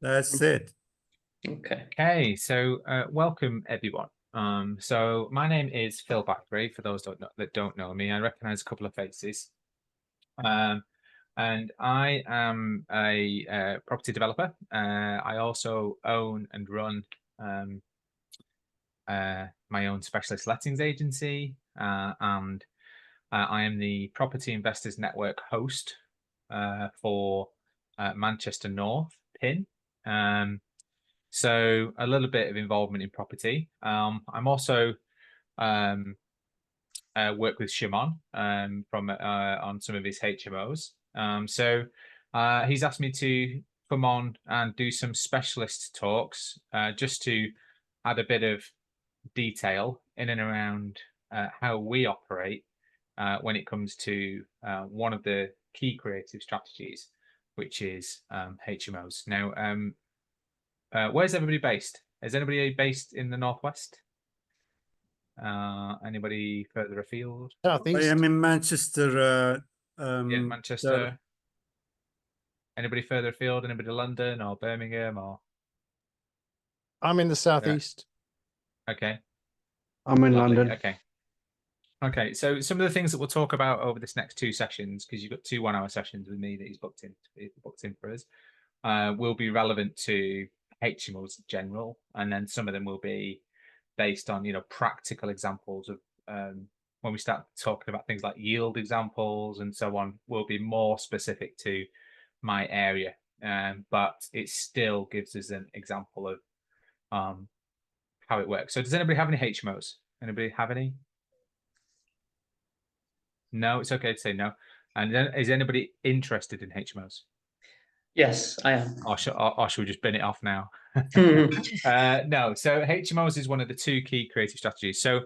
That's it. Okay. Okay, so welcome everyone. So my name is Phil Backbury. For those that don't know me, I recognise a couple of faces. And I am a property developer. I also own and run my own specialist lettings agency, and I am the Property Investors Network host for Manchester North PIN. So a little bit of involvement in property. I'm also work with Shimon from on some of his HMOs. So he's asked me to come on and do some specialist talks just to add a bit of detail in and around how we operate when it comes to one of the key creative strategies, which is HMOs. Now, where's everybody based? Is anybody based in the Northwest? Anybody further afield? I am in Manchester. Yeah, Manchester. Anybody further afield? Anybody London or Birmingham or? I'm in the southeast. Okay. I'm in Lovely. London. Okay. Okay. So some of the things that we'll talk about over this next 2 sessions, because you've got 2 1-hour sessions with me that he's booked in for us, will be relevant to HMOs in general, and then some of them will be based on practical examples of when we start talking about things like yield examples and so on, will be more specific to my area, but it still gives us an example of how it works. So does anybody have any HMOs? Anybody have any? No, it's okay to say no. And then is anybody interested in HMOs? Yes, I am. Or should we just bin it off now? No. So HMOs is one of the 2 key creative strategies. So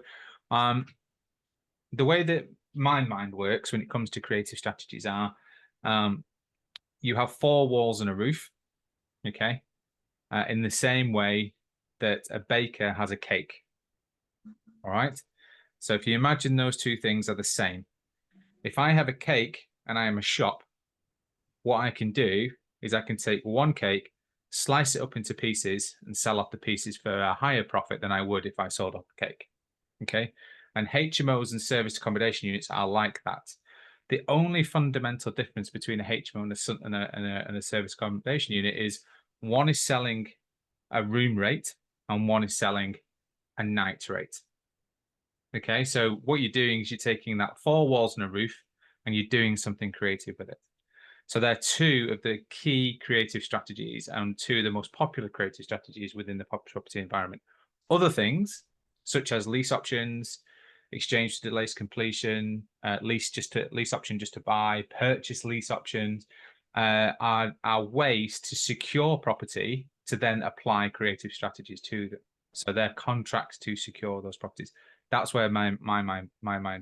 the way that my mind works when it comes to creative strategies are you have 4 walls and a roof, okay, in the same way that a baker has a cake. All right. So if you imagine those 2 things are the same, if I have a cake and I am a shop, what I can do is I can take one cake, slice it up into pieces, and sell off the pieces for a higher profit than I would if I sold off the cake. Okay. And HMOs and service accommodation units are like that. The only fundamental difference between a HMO and a service accommodation unit is one is selling a room rate and one is selling a night rate. Okay, so what you're doing is you're taking that 4 walls and a roof and you're doing something creative with it. So they're 2 of the key creative strategies and 2 of the most popular creative strategies within the property environment. Other things, such as lease options, exchange to delays completion, lease option just to buy, purchase lease options, are ways to secure property to then apply creative strategies to them. So they're contracts to secure those properties. That's where my mind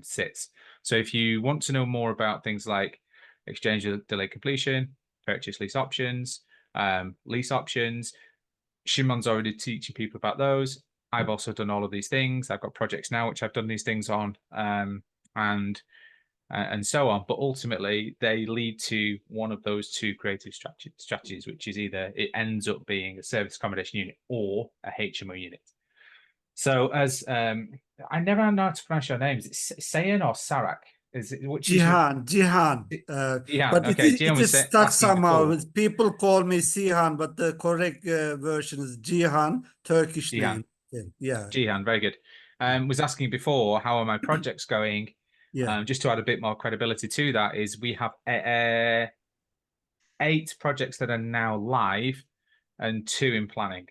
sits. So if you want to know more about things like exchange delay completion, purchase lease options, Shimon's already teaching people about those. I've also done all of these things. I've got projects now which I've done these things on, and so on. But ultimately, they lead to one of those 2 creative strategies, which is either it ends up being a service accommodation unit or a HMO unit. So as I never know how to pronounce your names. It's Sayan or Sarak? Jihan. Jihan. But Okay. it is stuck somehow. People call me Sihan, but the correct version is Jihan, Turkish name. Yeah. Jihan, very good. Was asking before, how are my projects going? Yeah. Just to add a bit more credibility to that, is we have 8 projects that are now live and 2 in planning.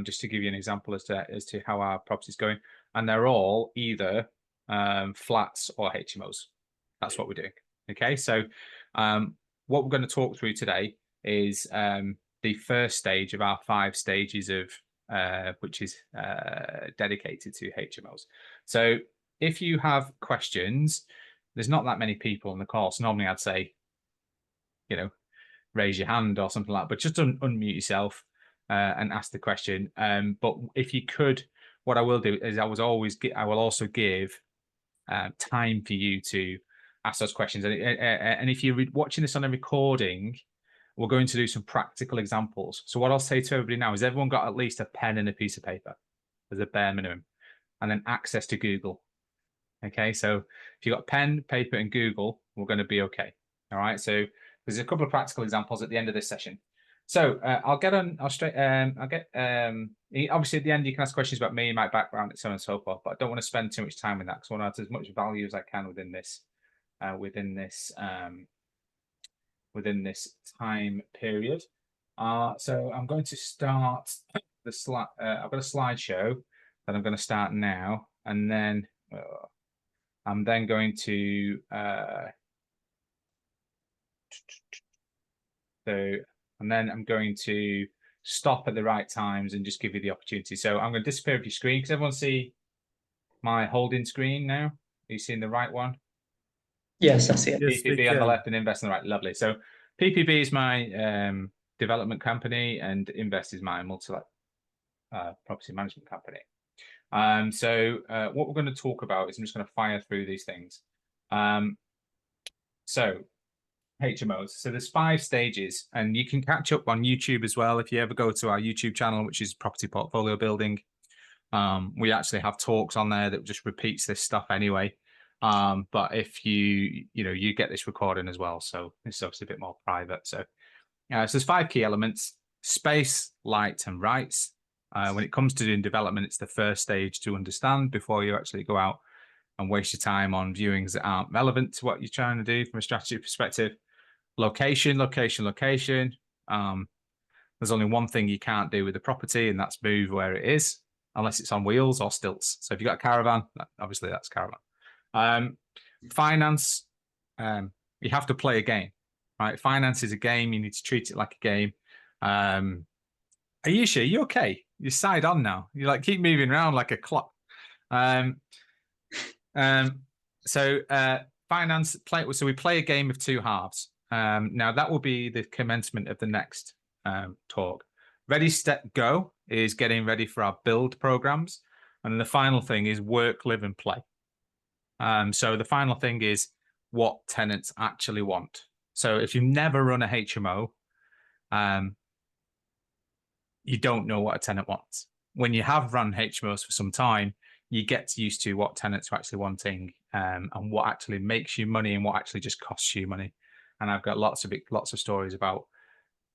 Just to give you an example as to how our property is going, and they're all either flats or HMOs. That's what we're doing. Okay, so what we're going to talk through today is the first stage of our 5 stages of which is dedicated to HMOs. So if you have questions, there's not that many people on the call, so normally I'd say, raise your hand or something like that, but just unmute yourself and ask the question. But if you could, what I will do is I will also give time for you to ask those questions. And if you're watching this on a recording, we're going to do some practical examples. So what I'll say to everybody now is everyone got at least a pen and a piece of paper as a bare minimum, and then access to Google. Okay, so if you've got pen, paper, and Google, we're going to be okay. All right, so there's a couple of practical examples at the end of this session. So I'll get obviously at the end you can ask questions about me, my background, and so on and so forth, but I don't want to spend too much time with that because I want to add as much value as I can within this time period. So I'm going to start the slide. I've got a slideshow that I'm going to start now, and then I'm then going to I'm going to stop at the right times and just give you the opportunity. So I'm going to disappear off your screen. Does everyone see my holding screen now? Are you seeing the right one? Yes, I see it. Yes, PPB on the left and Invest on the right. Lovely. So PPB is my development company, and Invest is my multi-let property management company. So what we're going to talk about is I'm just going to fire through these things. So HMOs. So there's 5 stages, and you can catch up on YouTube as well. If you ever go to our YouTube channel, which is Property Portfolio Building, we actually have talks on there that just repeats this stuff anyway. But if you get this recording as well, so it's obviously a bit more private. So there's 5 key elements: space, light, and rights. When it comes to doing development, it's the first stage to understand before you actually go out and waste your time on viewings that aren't relevant to what you're trying to do from a strategy perspective. Location. There's only one thing you can't do with the property, and that's move where it is, unless it's on wheels or stilts. So if you've got a caravan, obviously that's caravan. Finance, you have to play a game, right? Finance is a game. You need to treat it like a game. Ayesha, you okay? You're side on now. You like keep moving around like a clock. So finance play. So we play a game of 2 halves. Now that will be the commencement of the next talk. Ready, step, go is getting ready for our build programs, and then the final thing is work, live, and play. So the final thing is what tenants actually want. So if you've never run a HMO, you don't know what a tenant wants. When you have run HMOs for some time, you get used to what tenants are actually wanting, and what actually makes you money and what actually just costs you money. And I've got lots of stories about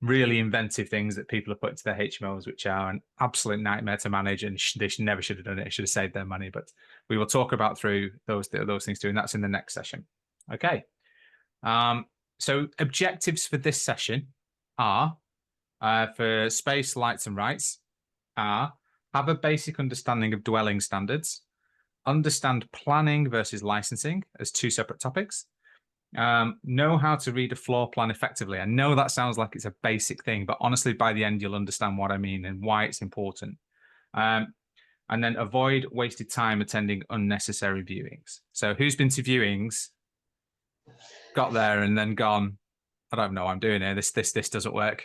really inventive things that people have put into their HMOs, which are an absolute nightmare to manage, and they never should have done it. They should have saved their money. But we will talk about through those things too, and that's in the next session. Okay. So objectives for this session are for space, lights, and rights are have a basic understanding of dwelling standards, understand planning versus licensing as 2 separate topics, know how to read a floor plan effectively. I know that sounds like it's a basic thing, but honestly, by the end, you'll understand what I mean and why it's important. And then avoid wasted time attending unnecessary viewings. So who's been to viewings, got there and then gone, I don't know what I'm doing here. This doesn't work.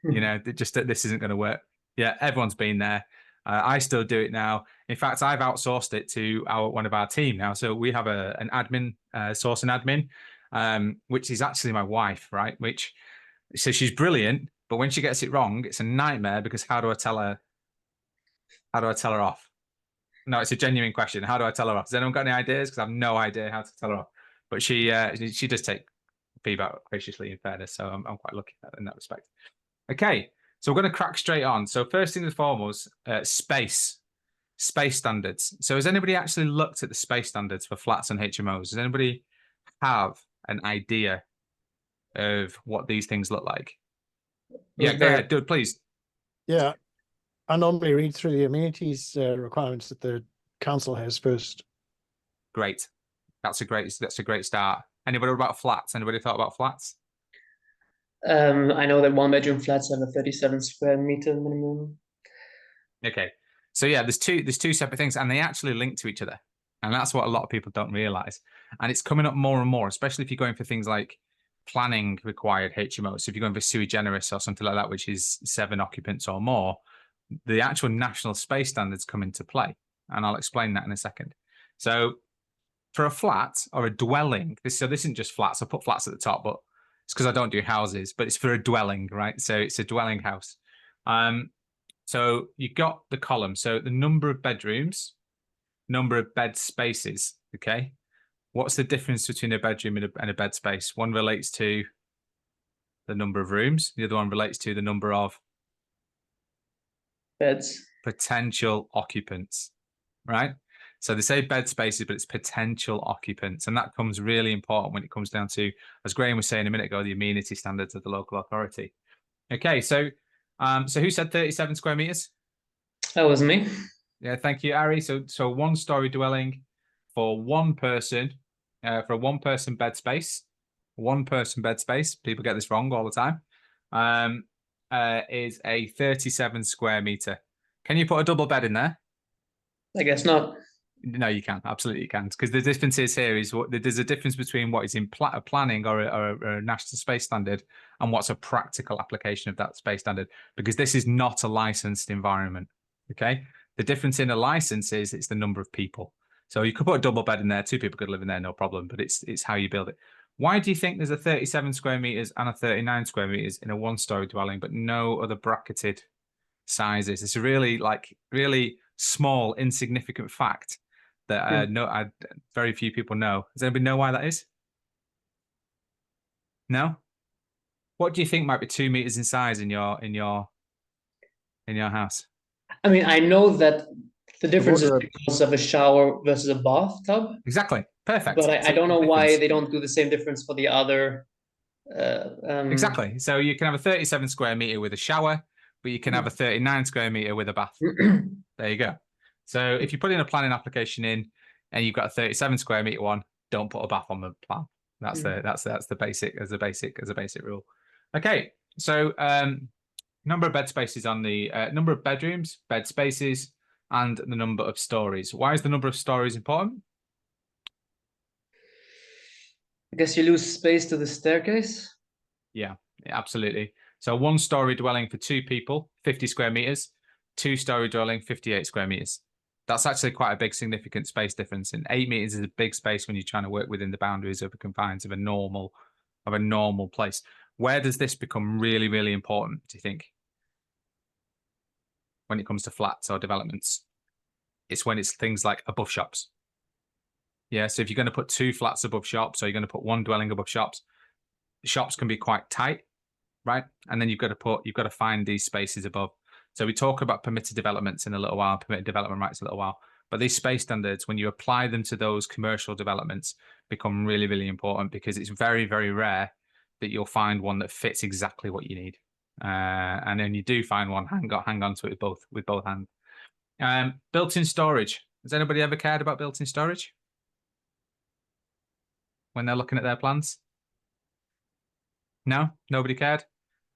This isn't going to work. Yeah, everyone's been there. I still do it now. In fact, I've outsourced it to one of our team now. So we have an admin, sourcing admin, which is actually my wife, right? So she's brilliant, but when she gets it wrong, it's a nightmare because how do I tell her off? No, it's a genuine question. How do I tell her off? Has anyone got any ideas? Because I have no idea how to tell her off. But she does take feedback graciously, in fairness. So I'm quite lucky in that respect. Okay. So we're going to crack straight on. So first thing and foremost, space standards. So has anybody actually looked at the space standards for flats and HMOs? Does anybody have an idea of what these things look like? Yeah, go ahead, dude, please. Yeah, I normally read through the amenities requirements that the council has first. Great. That's a great start. Anybody about flats? Anybody thought about flats? I know that 1-bedroom flats have a 37 square meter minimum. Okay, so yeah, there's two separate things, and they actually link to each other, and that's what a lot of people don't realize. And it's coming up more and more, especially if you're going for things like planning required HMOs. So if you're going for sui generis or something like that, which is 7 occupants or more, the actual national space standards come into play, and I'll explain that in a second. So for a flat or a dwelling, this isn't just flats. I put flats at the top, but It's because I don't do houses, but it's for a dwelling, right? So it's a dwelling house. So you got the column. So the number of bedrooms, number of bed spaces. Okay. What's the difference between a bedroom and a bed space? One relates to the number of rooms. The other one relates to the number of Beds. potential occupants, right? So they say bed spaces, but it's potential occupants. And that comes really important when it comes down to, as Graham was saying a minute ago, the amenity standards of the local authority. Okay, so who said 37 square meters? That was me. Yeah, thank you, Ari. So 1-story dwelling for one person, for a one-person bed space. One-person bed space. People get this wrong all the time. Is a 37 square meter. Can you put a double bed in there? I guess not. No, you can. Absolutely, you can. Because the difference is here is there's a difference between what is in planning or a national space standard and what's a practical application of that space standard. Because this is not a licensed environment. Okay. The difference in a license is it's the number of people. So you could put a double bed in there. 2 people could live in there, no problem. But it's how you build it. Why do you think there's a 37 square meters and a 39 square meters in a 1-story dwelling, but no other bracketed sizes? It's a really small, insignificant fact that very few people know. Does anybody know why that is? No? What do you think might be 2 meters in size in your house? I mean, I know that the difference is wardrobe. because of a shower versus a bathtub, Exactly. Perfect. but I So don't know the why difference. they don't do the same difference for the other. Exactly. So you can have a 37 square meter with a shower, but you can have a 39 square meter with a bath. There you go. So if you put in a planning application in and you've got a 37 square meter one, don't put a bath on the plan. That's the basic rule. Okay. So number of bed spaces on the number of bedrooms, bed spaces, and the number of stories. Why is the number of stories important? I guess you lose space to the staircase. Yeah, absolutely. So 1-story dwelling for 2 people, 50 square meters. 2-story dwelling, 58 square meters. That's actually quite a big significant space difference. And 8 meters is a big space when you're trying to work within the boundaries of the confines of a normal place. Where does this become really, really important, do you think? When it comes to flats or developments, it's when it's things like above shops. Yeah, so if you're going to put 2 flats above shops, or you're going to put 1 dwelling above shops, shops can be quite tight, right? And then you've got to find these spaces above. So we talk about permitted developments in a little while, permitted development rights in a little while, but these space standards, when you apply them to those commercial developments, become really, really important, because it's very, very rare that you'll find one that fits exactly what you need. And then you do find one, hang on to it with both hands. Built-in storage. Has anybody ever cared about built-in storage when they're looking at their plans? No, nobody cared.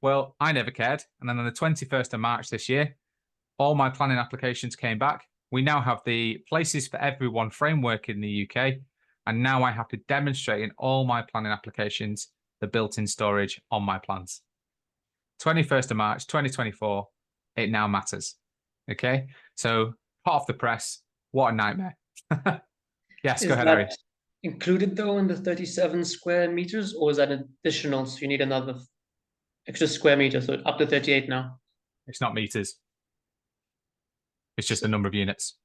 Well, I never cared. And then on the 21st of March this year, all my planning applications came back. We now have the Places for Everyone framework in the UK. And now I have to demonstrate in all my planning applications the built-in storage on my plans. 21st of March, 2024, it now matters. Okay, so hot off the press, what a nightmare. Yes, go ahead, Ari. Included though in the 37 square meters, or is that additional? So you need another extra square meter, so up to 38 now. It's not meters. It's just the number of units.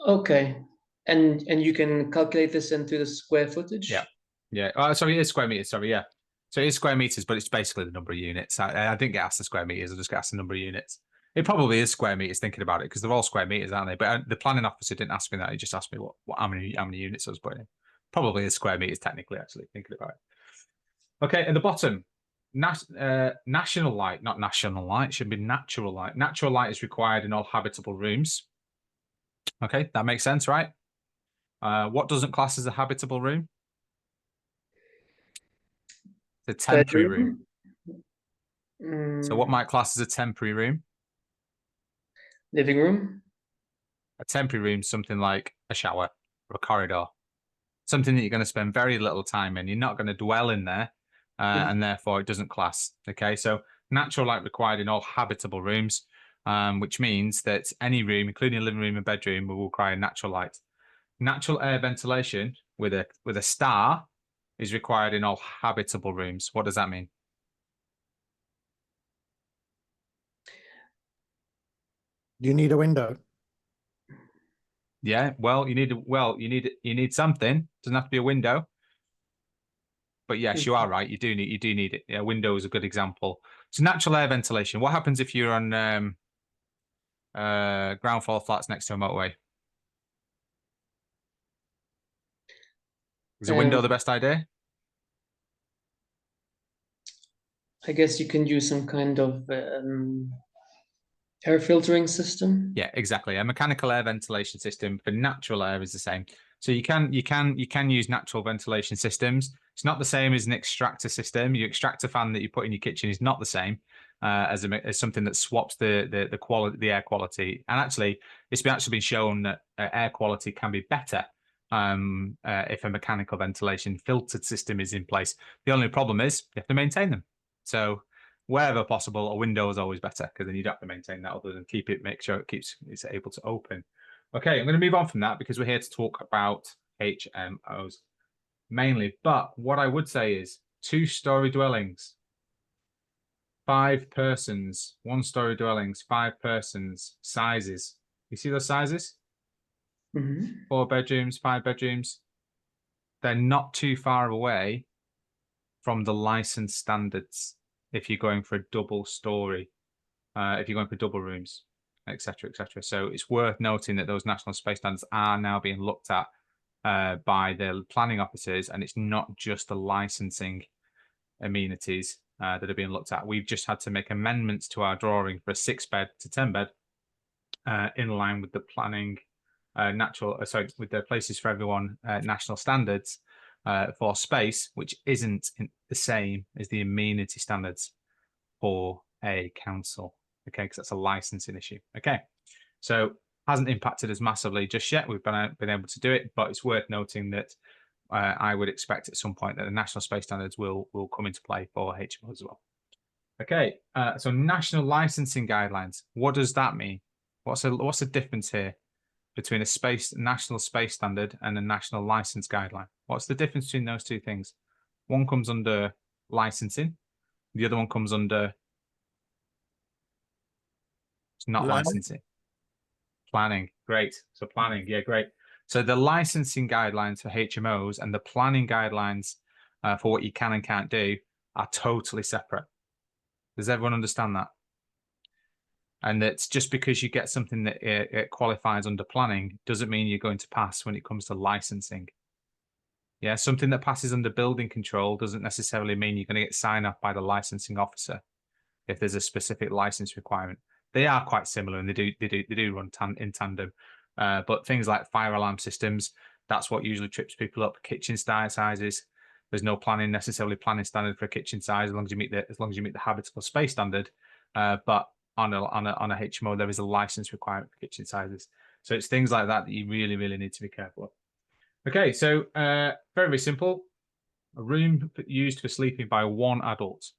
Okay, and you can calculate this into the square footage. Yeah. Oh, sorry, it is square meters. Sorry, yeah. So it is square meters, but it's basically the number of units. I didn't get asked the square meters. I just got asked the number of units. It probably is square meters, thinking about it, because they're all square meters, aren't they? But the planning officer didn't ask me that. He just asked me how many units I was putting in. Probably is square meters, technically, actually, thinking about it. Okay, at the bottom, national light, not national light, should be natural light. Natural light is required in all habitable rooms. Okay, that makes sense, right? What doesn't class as a habitable room? The temporary room. So what might class as a temporary room? Living room. A temporary room, something like a shower or a corridor. Something that you're going to spend very little time in. You're not going to dwell in there, and therefore it doesn't class. Okay, so natural light required in all habitable rooms, which means that any room, including a living room and bedroom, will require natural light. Natural air ventilation with a star is required in all habitable rooms. What does that mean? You need a window. Yeah, well, you need something. Doesn't have to be a window. But yes, you are right. You do need it. Yeah, window is a good example. So natural air ventilation. What happens if you're on ground floor flats next to a motorway? Is a window the best idea? I guess you can use some kind of air filtering system. Yeah, exactly. A mechanical air ventilation system for natural air is the same. So you can use natural ventilation systems. It's not the same as an extractor system. Your extractor fan that you put in your kitchen is not the same as something that swaps the quality, the air quality. And actually, it's been shown that air quality can be better if a mechanical ventilation filtered system is in place. The only problem is you have to maintain them. So wherever possible, a window is always better because then you don't have to maintain that other than make sure it's able to open. Okay, I'm going to move on from that because we're here to talk about HMOs mainly. But what I would say is 2-story dwellings, 5 persons, 1-story dwellings, 5 persons, sizes. You see those sizes? 4 bedrooms, 5 bedrooms. They're not too far away from the license standards if you're going for a double story, if you're going for double rooms, etc., etc. So it's worth noting that those national space standards are now being looked at by the planning officers, and it's not just the licensing amenities that are being looked at. We've just had to make amendments to our drawing for a 6-bed to 10-bed in line with the planning with the Places for Everyone national standards for space, which isn't the same as the amenity standards for a council. Okay, because that's a licensing issue. Okay, so hasn't impacted us massively just yet. We've been able to do it, but it's worth noting that I would expect at some point that the national space standards will come into play for HMO as well. Okay, so national licensing guidelines. What does that mean? What's the difference here between a national space standard and a national license guideline? What's the difference between those two things? One comes under licensing, the other one comes under not licensing. Planning. Great. So planning, yeah, great. So the licensing guidelines for HMOs and the planning guidelines for what you can and can't do are totally separate. Does everyone understand that? And that's just because you get something that it qualifies under planning doesn't mean you're going to pass when it comes to licensing. Yeah, something that passes under building control doesn't necessarily mean you're going to get signed off by the licensing officer if there's a specific license requirement. They are quite similar and they do run in tandem. But things like fire alarm systems, that's what usually trips people up. Kitchen sizes, there's no necessarily planning standard for a kitchen size as long as you meet the habitable space standard. But on a HMO, there is a license requirement for kitchen sizes. So it's things like that you really, really need to be careful of. Okay, so very, very simple. A room used for sleeping by 1 adult.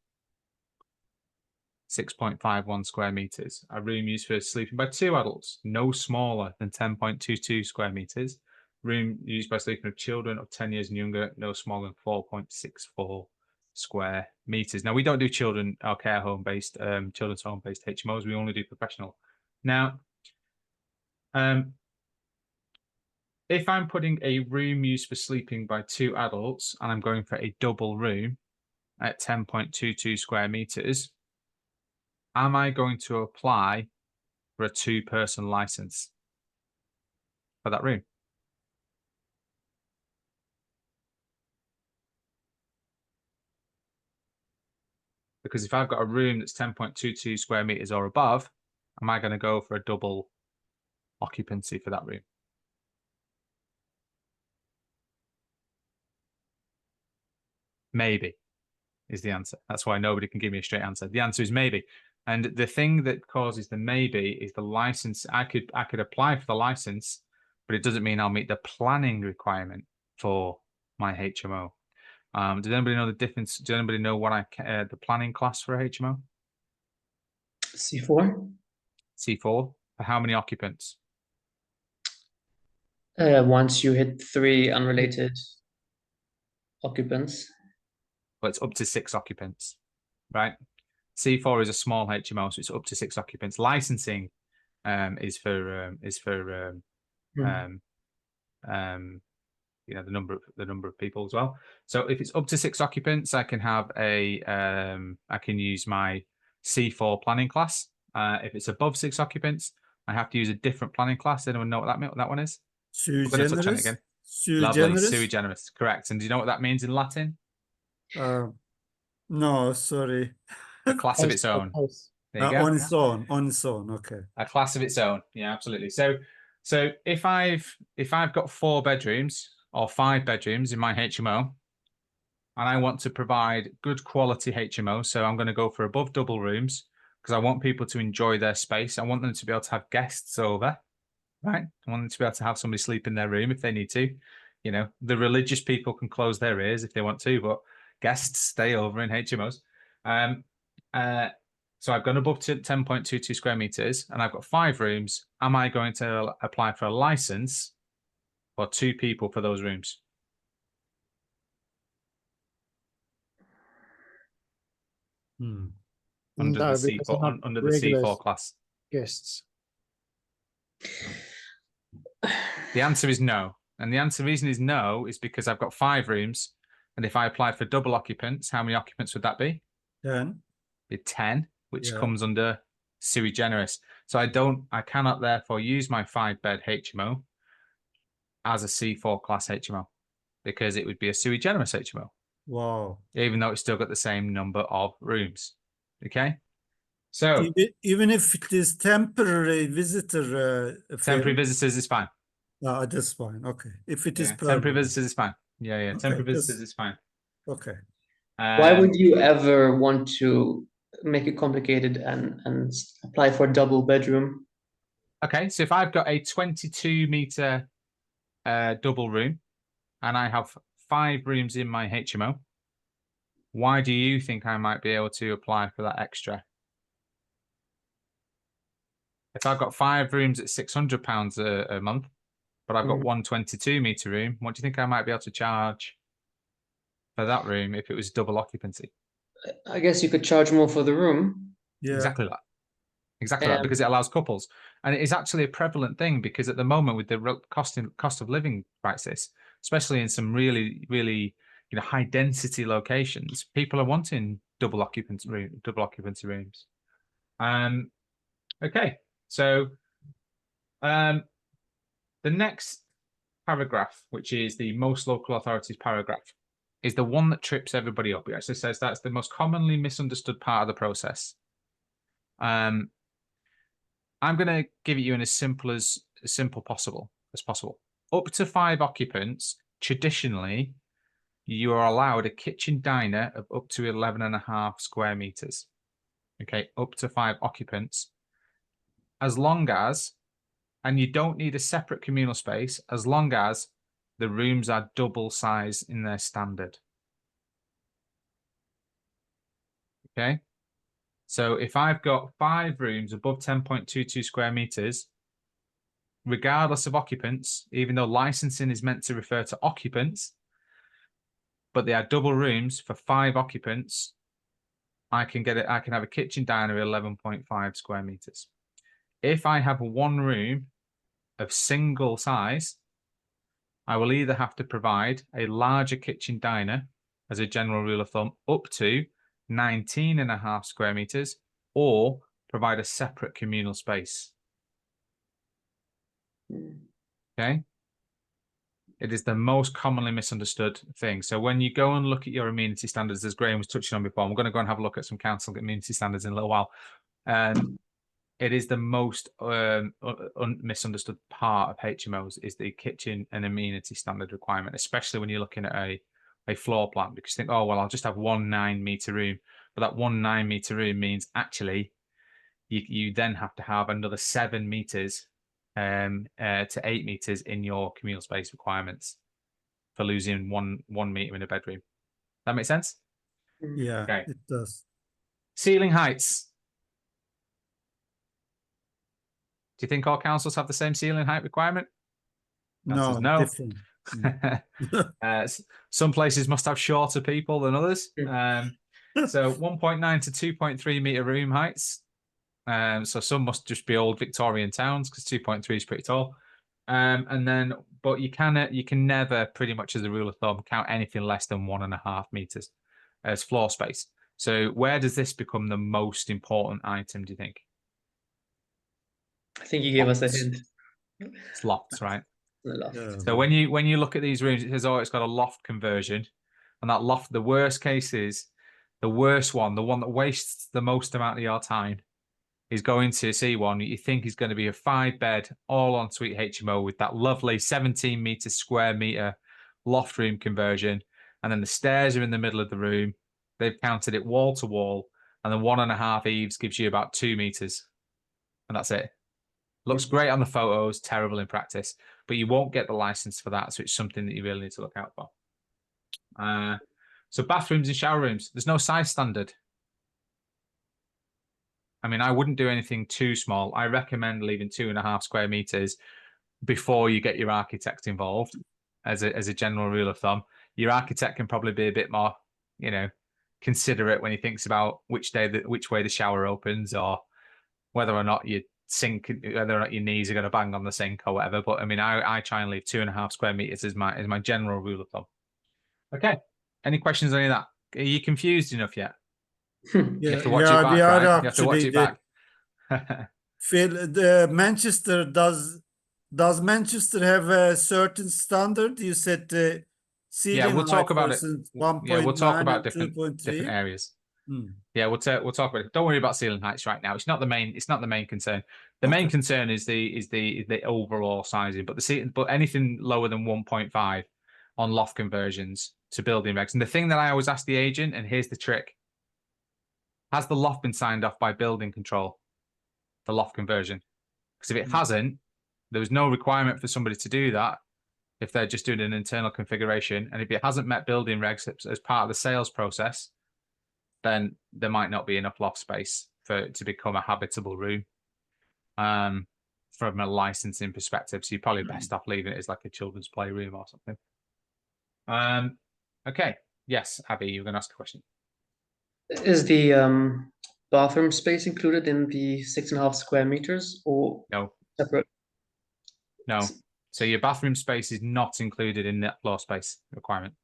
6.51 square meters. A room used for sleeping by 2 adults, no smaller than 10.22 square meters. Room used by sleeping of children of 10 years and younger, no smaller than 4.64 square meters. Now, we don't do children's home based HMOs. We only do professional. Now, if I'm putting a room used for sleeping by 2 adults and I'm going for a double room at 10.22 square meters, am I going to apply for a 2-person license for that room? Because if I've got a room that's 10.22 square meters or above, am I going to go for a double occupancy for that room? Maybe is the answer. That's why nobody can give me a straight answer. The answer is maybe. And the thing that causes the maybe is the license. I could apply for the license, but it doesn't mean I'll meet the planning requirement for my HMO. Does anybody know the difference? Does anybody know what the planning class for a HMO? C4. C4. For how many occupants? Once you hit 3 unrelated occupants. But it's up to 6 occupants, right? C4 is a small HMO, so it's up to 6 occupants. Licensing is for you know, the number of people as well. So if it's up to 6 occupants, I can have a I can use my C4 planning class. If it's above 6 occupants, I have to use a different planning class. Anyone know what that one is? Sui We're going to touch on it generis. again. Sui Lovely, generis. sui generis, correct. And do you know what that means in Latin? No, sorry. A class of its own. There you go. On its own. On its own. Okay. A class of its own. Yeah, absolutely. So if I've got 4 bedrooms or 5 bedrooms in my HMO, and I want to provide good quality HMO, so I'm going to go for above double rooms because I want people to enjoy their space. I want them to be able to have guests over, right? I want them to be able to have somebody sleep in their room if they need to. You know, the religious people can close their ears if they want to, but guests stay over in HMOs. So I've gone above to 10.22 square meters and I've got 5 rooms. Am I going to apply for a license for 2 people for those rooms? Under No, the because they're C4 not under the regular C4 class. guests. The answer is no. And the reason is no is because I've got 5 rooms. And if I applied for double occupants, how many occupants would that be? 10. It'd be 10, which Yeah. comes under sui generis. So I cannot therefore use my 5-bed HMO as a C4 class HMO because it would be a sui generis HMO. Wow. Even though it's still got the same number of rooms. Okay. So Even if it is temporary visitor temporary affair, visitors is fine. that's fine. Okay. If it is Temporary permanent. visitors is fine. Yeah. Okay, Temporary visitors is fine. Okay. Why would you ever want to make it complicated and apply for a double bedroom? Okay, so if I've got a 22-meter double room and I have 5 rooms in my HMO, why do you think I might be able to apply for that extra? If I've got 5 rooms at £600 a month, but I've got one 22-meter room, what do you think I might be able to charge for that room if it was double occupancy? I guess you could charge more for the room. Yeah. Exactly that. Exactly that, because it allows couples. And it is actually a prevalent thing because at the moment with the cost of living crisis, especially in some really, really high density locations, people are wanting double occupancy rooms. Okay, so the next paragraph, which is the most local authorities paragraph, is the one that trips everybody up. It actually says that's the most commonly misunderstood part of the process. I'm going to give it you in as simple as possible. Up to 5 occupants, traditionally, you are allowed a kitchen diner of up to 11.5 square meters. Okay, up to 5 occupants, as long as, and you don't need a separate communal space, as long as the rooms are double size in their standard. Okay. So if I've got 5 rooms above 10.22 square meters, regardless of occupants, even though licensing is meant to refer to occupants, but they are double rooms for 5 occupants, I can have a kitchen diner 11.5 square meters. If I have 1 room of single size, I will either have to provide a larger kitchen diner as a general rule of thumb up to 19.5 square meters, or provide a separate communal space. Okay. It is the most commonly misunderstood thing. So when you go and look at your amenity standards, as Graham was touching on before, we're going to go and have a look at some council amenity standards in a little while. It is the most misunderstood part of HMOs is the kitchen and amenity standard requirement, especially when you're looking at a floor plan, because you think, oh, well, I'll just have 1 9-meter room. But that 1 9-meter room means actually you then have to have another 7 meters to 8 meters in your communal space requirements for losing one meter in a bedroom. That makes sense? Yeah, okay. It does. Ceiling heights. Do you think all councils have the same ceiling height requirement? No, no. different. Some places must have shorter people than others. So 1.9 to 2.3 meter room heights. So some must just be old Victorian towns because 2.3 is pretty tall. And then, but you can never, pretty much as a rule of thumb, count anything less than 1.5 meters as floor space. So where does this become the most important item, do you think? I think you gave us a Lofts. hint. It's lofts, right? The loft. Yeah. So when you look at these rooms, it says, oh, it's got a loft conversion. And that loft, the worst case is, the worst one, the one that wastes the most amount of your time, is going to see one that you think is going to be a 5-bed, all-ensuite HMO with that lovely 17 meter square meter loft room conversion. And then the stairs are in the middle of the room. They've counted it wall to wall. And then 1.5 eaves gives you about 2 meters. And that's it. Looks great on the photos, terrible in practice, but you won't get the license for that. So it's something that you really need to look out for. So bathrooms and shower rooms, there's no size standard. I mean, I wouldn't do anything too small. I recommend leaving 2.5 square meters before you get your architect involved as a general rule of thumb. Your architect can probably be a bit more, considerate when he thinks about which way the shower opens, or whether or not you sink, whether or not your knees are going to bang on the sink or whatever. But I mean, I try and leave 2.5 square meters as my general rule of thumb. Okay. Any questions on any of that? Are you confused enough yet? You have to watch it back, we are right? You have to watch actually it back. Phil, the Manchester does Manchester have a certain standard? You said ceiling we'll talk about it. 1.9 We'll talk about and different 2.3 areas. Hmm. Yeah, we'll talk about it. Don't worry about ceiling heights right now. It's not the main concern. The main concern is the overall sizing. But anything lower than 1.5 on loft conversions to building regs. And the thing that I always ask the agent, and here's the trick: has the loft been signed off by building control? The loft conversion, because if it hasn't, there was no requirement for somebody to do that if they're just doing an internal configuration. And if it hasn't met building regs as part of the sales process, then there might not be enough loft space for it to become a habitable room from a licensing perspective. So you're probably best off leaving it as like a children's playroom or something. Okay. Yes, Abby, you were going to ask a question. Is the bathroom space included in the 6.5 square meters, or No. separate? No. So your bathroom space is not included in that floor space requirement.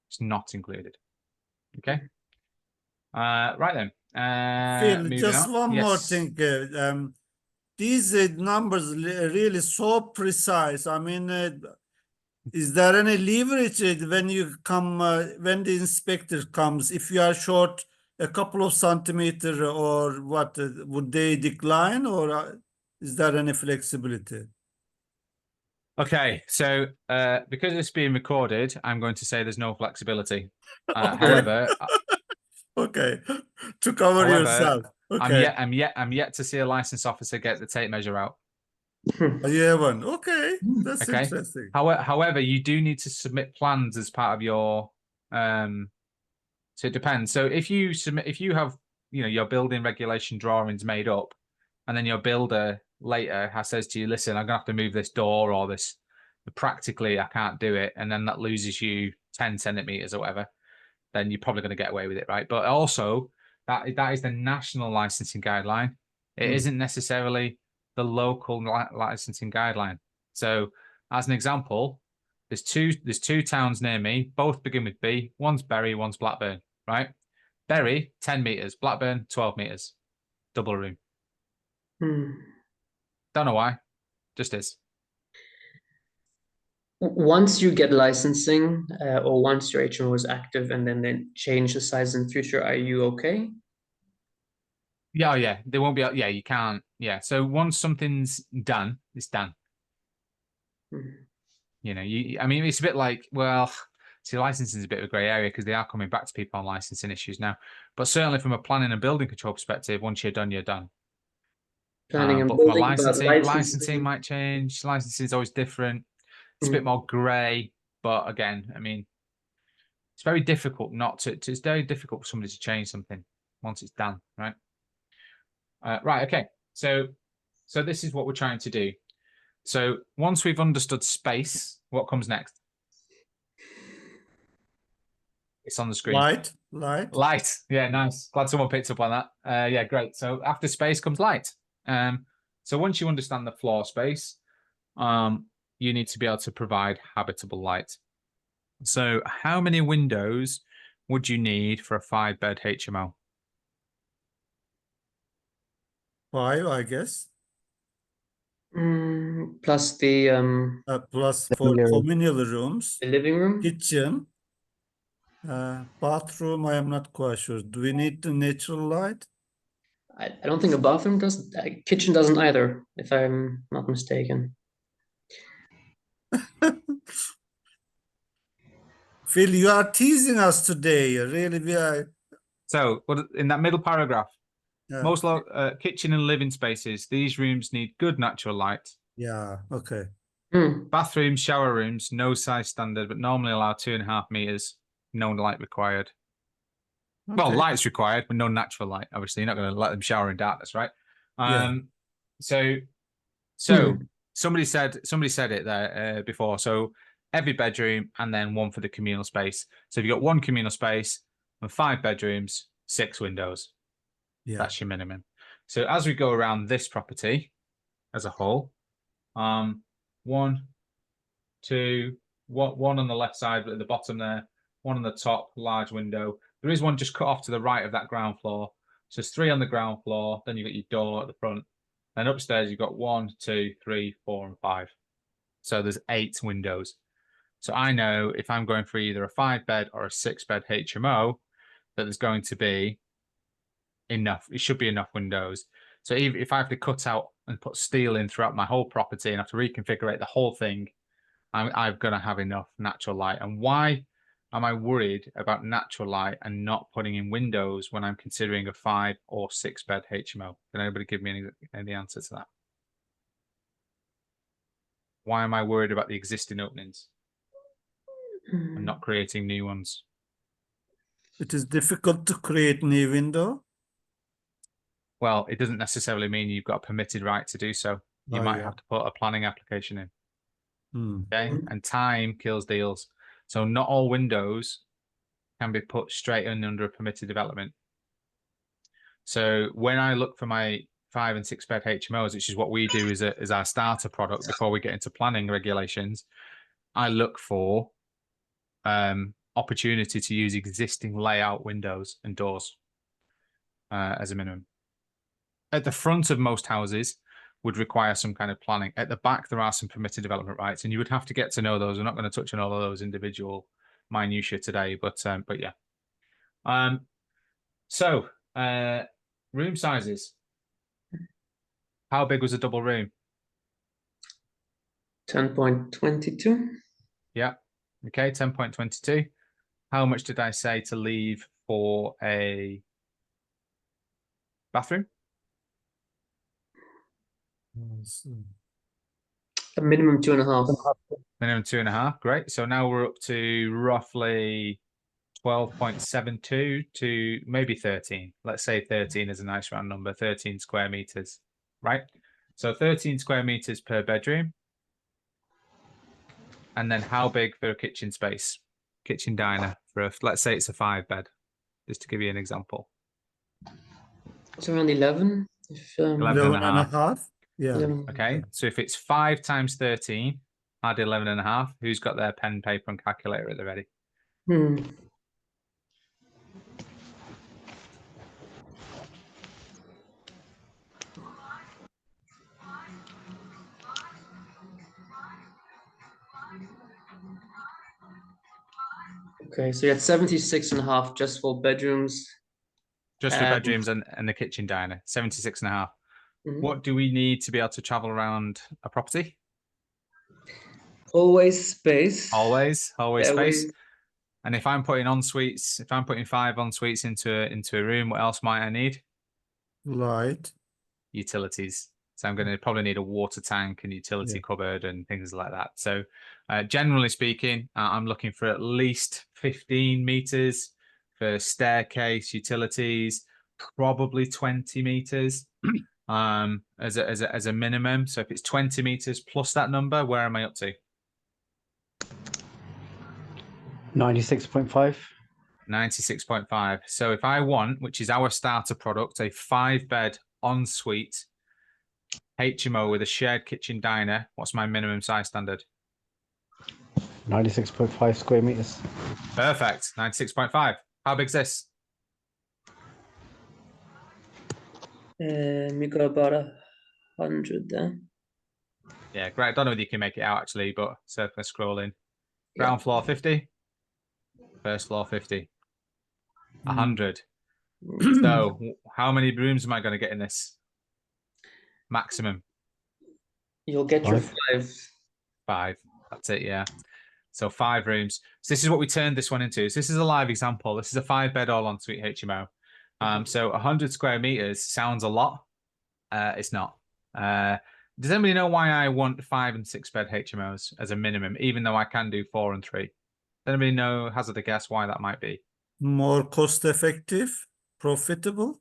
It's not included. Okay. Right then. Phil, Moving just on. one more Yes. thing. These numbers really so precise. I mean, is there any leverage when you come when the inspector comes? If you are short a couple of centimeters, or what, would they decline, or is there any flexibility? Okay, so because it's being recorded, I'm going to say there's no flexibility. However, okay, to cover however, yourself. Okay, I'm yet to see a license officer get the tape measure out. you have one. Okay, that's Okay. interesting. However, you do need to submit plans as part of your. So it depends. So if you have your building regulation drawings made up, and then your builder later says to you, listen, I'm gonna have to move this door or this, practically I can't do it, and then that loses you 10 centimeters or whatever, then you're probably going to get away with it, right? But also that is the national licensing guideline. It isn't necessarily the local licensing guideline. So as an example, there's two towns near me, both begin with B. One's Bury, one's Blackburn, right? Bury, 10 meters, Blackburn, 12 meters, double room. Don't know why, just is. Once you get licensing, or once your HMO is active and then they change the size in future, are you okay? Yeah, they won't be. Yeah, you can't. Yeah, so once something's done, it's done. I mean, it's a bit like, well, see, licensing is a bit of a grey area because they are coming back to people on licensing issues now. But certainly from a planning and building control perspective, once you're done, you're done. Planning and but from a building, licensing might change. Licensing is always different. It's a bit more grey. But again, I mean, it's very difficult it's very difficult for somebody to change something once it's done, right? Right, okay. So this is what we're trying to do. So once we've understood space, what comes next? It's on the screen. Light. Light. Yeah, nice. Glad someone picked up on that. Yeah, great. So after space comes light. So once you understand the floor space, you need to be able to provide habitable light. So how many windows would you need for a 5-bed HMO? 5, I guess. Plus the Plus The for living room. communal rooms, living room. kitchen, bathroom. I am not quite sure. Do we need the natural light? I don't think a bathroom does. Kitchen doesn't either, if I'm not mistaken. Phil, you are teasing us today. Really, we are. So in that middle paragraph, Yeah. most kitchen and living spaces, these rooms need good natural light. Yeah. Okay. Bathrooms, shower rooms, no size standard, but normally allow 2.5 meters. No light required. Well, Okay. light's required, but no natural light. Obviously, you're not going to let them shower in darkness, right? Yeah. So somebody said it there before. So every bedroom and then one for the communal space. So if you've got one communal space and 5 bedrooms, 6 windows. Yeah. That's your minimum. So as we go around this property as a whole, 1, 2, one on the left side, but at the bottom there, one on the top, large window. There is one just cut off to the right of that ground floor. So there's 3 on the ground floor. Then you've got your door at the front. Then upstairs, you've got 1, 2, 3, 4, and 5. So there's 8 windows. So I know if I'm going for either a 5-bed or a 6-bed HMO, that there's going to be enough. It should be enough windows. So even if I have to cut out and put steel in throughout my whole property and have to reconfigure the whole thing, I'm going to have enough natural light. And why am I worried about natural light and not putting in windows when I'm considering a 5 or 6-bed HMO? Can anybody give me any answer to that? Why am I worried about the existing openings and not creating new ones? It is difficult to create new window. Well, it doesn't necessarily mean you've got a permitted right to do so. You might yeah. have to put a planning application in. Hmm. Okay, and time kills deals. So not all windows can be put straight in under a permitted development. So when I look for my 5 and 6-bed HMOs, which is what we do as our starter product before we get into planning regulations, I look for opportunity to use existing layout windows and doors as a minimum. At the front of most houses would require some kind of planning. At the back, there are some permitted development rights, and you would have to get to know those. We're not going to touch on all of those individual minutiae today, but yeah. So room sizes. How big was a double room? 10.22. Yeah. Okay, 10.22. How much did I say to leave for a bathroom? A minimum 2.5. Minimum 2.5. Great. So now we're up to roughly 12.72 to maybe 13. Let's say 13 is a nice round number, 13 square meters, right? So 13 square meters per bedroom. And then how big for a kitchen space? Kitchen diner for let's say it's a 5-bed, just to give you an example. It's around 11. If, 11 and a half. Yeah. 11. Okay, so if it's 5 times 13, add 11 and a half. Who's got their pen, paper, and calculator at the ready? Okay, so you had 76.5 just for bedrooms. Just for And- bedrooms and the kitchen diner, 76 and a half. Mhm. What do we need to be able to travel around a property? Always space. Always Yeah, space. And if I'm putting en suites, if I'm putting 5 en suites into a room, what else might I need? Light. Utilities. So I'm going to probably need a water tank and utility cupboard and things like that. So generally speaking, I'm looking for at least 15 meters for staircase, utilities, probably 20 meters as a minimum. So if it's 20 meters plus that number, where am I up to? 96.5. 96.5. So if I want, which is our starter product, a 5-bed ensuite HMO with a shared kitchen diner, what's my minimum size standard? 96.5 square meters. Perfect. 96.5. How big's this? You got about 100 there. Yeah, great. I don't know whether you can make it out actually, but so let's scroll in. Yeah. Ground floor 50. First floor 50. 100. So how many rooms am I going to get in this? Maximum You'll get your Five. 5. 5. That's it, yeah. So 5 rooms. So this is what we turned this one into. So this is a live example. This is a 5-bed all ensuite HMO. So 100 square meters sounds a lot. It's not. Does anybody know why I want 5 and 6-bed HMOs as a minimum, even though I can do 4 and 3? Does anybody know, hazard a guess why that might be? More cost effective, profitable.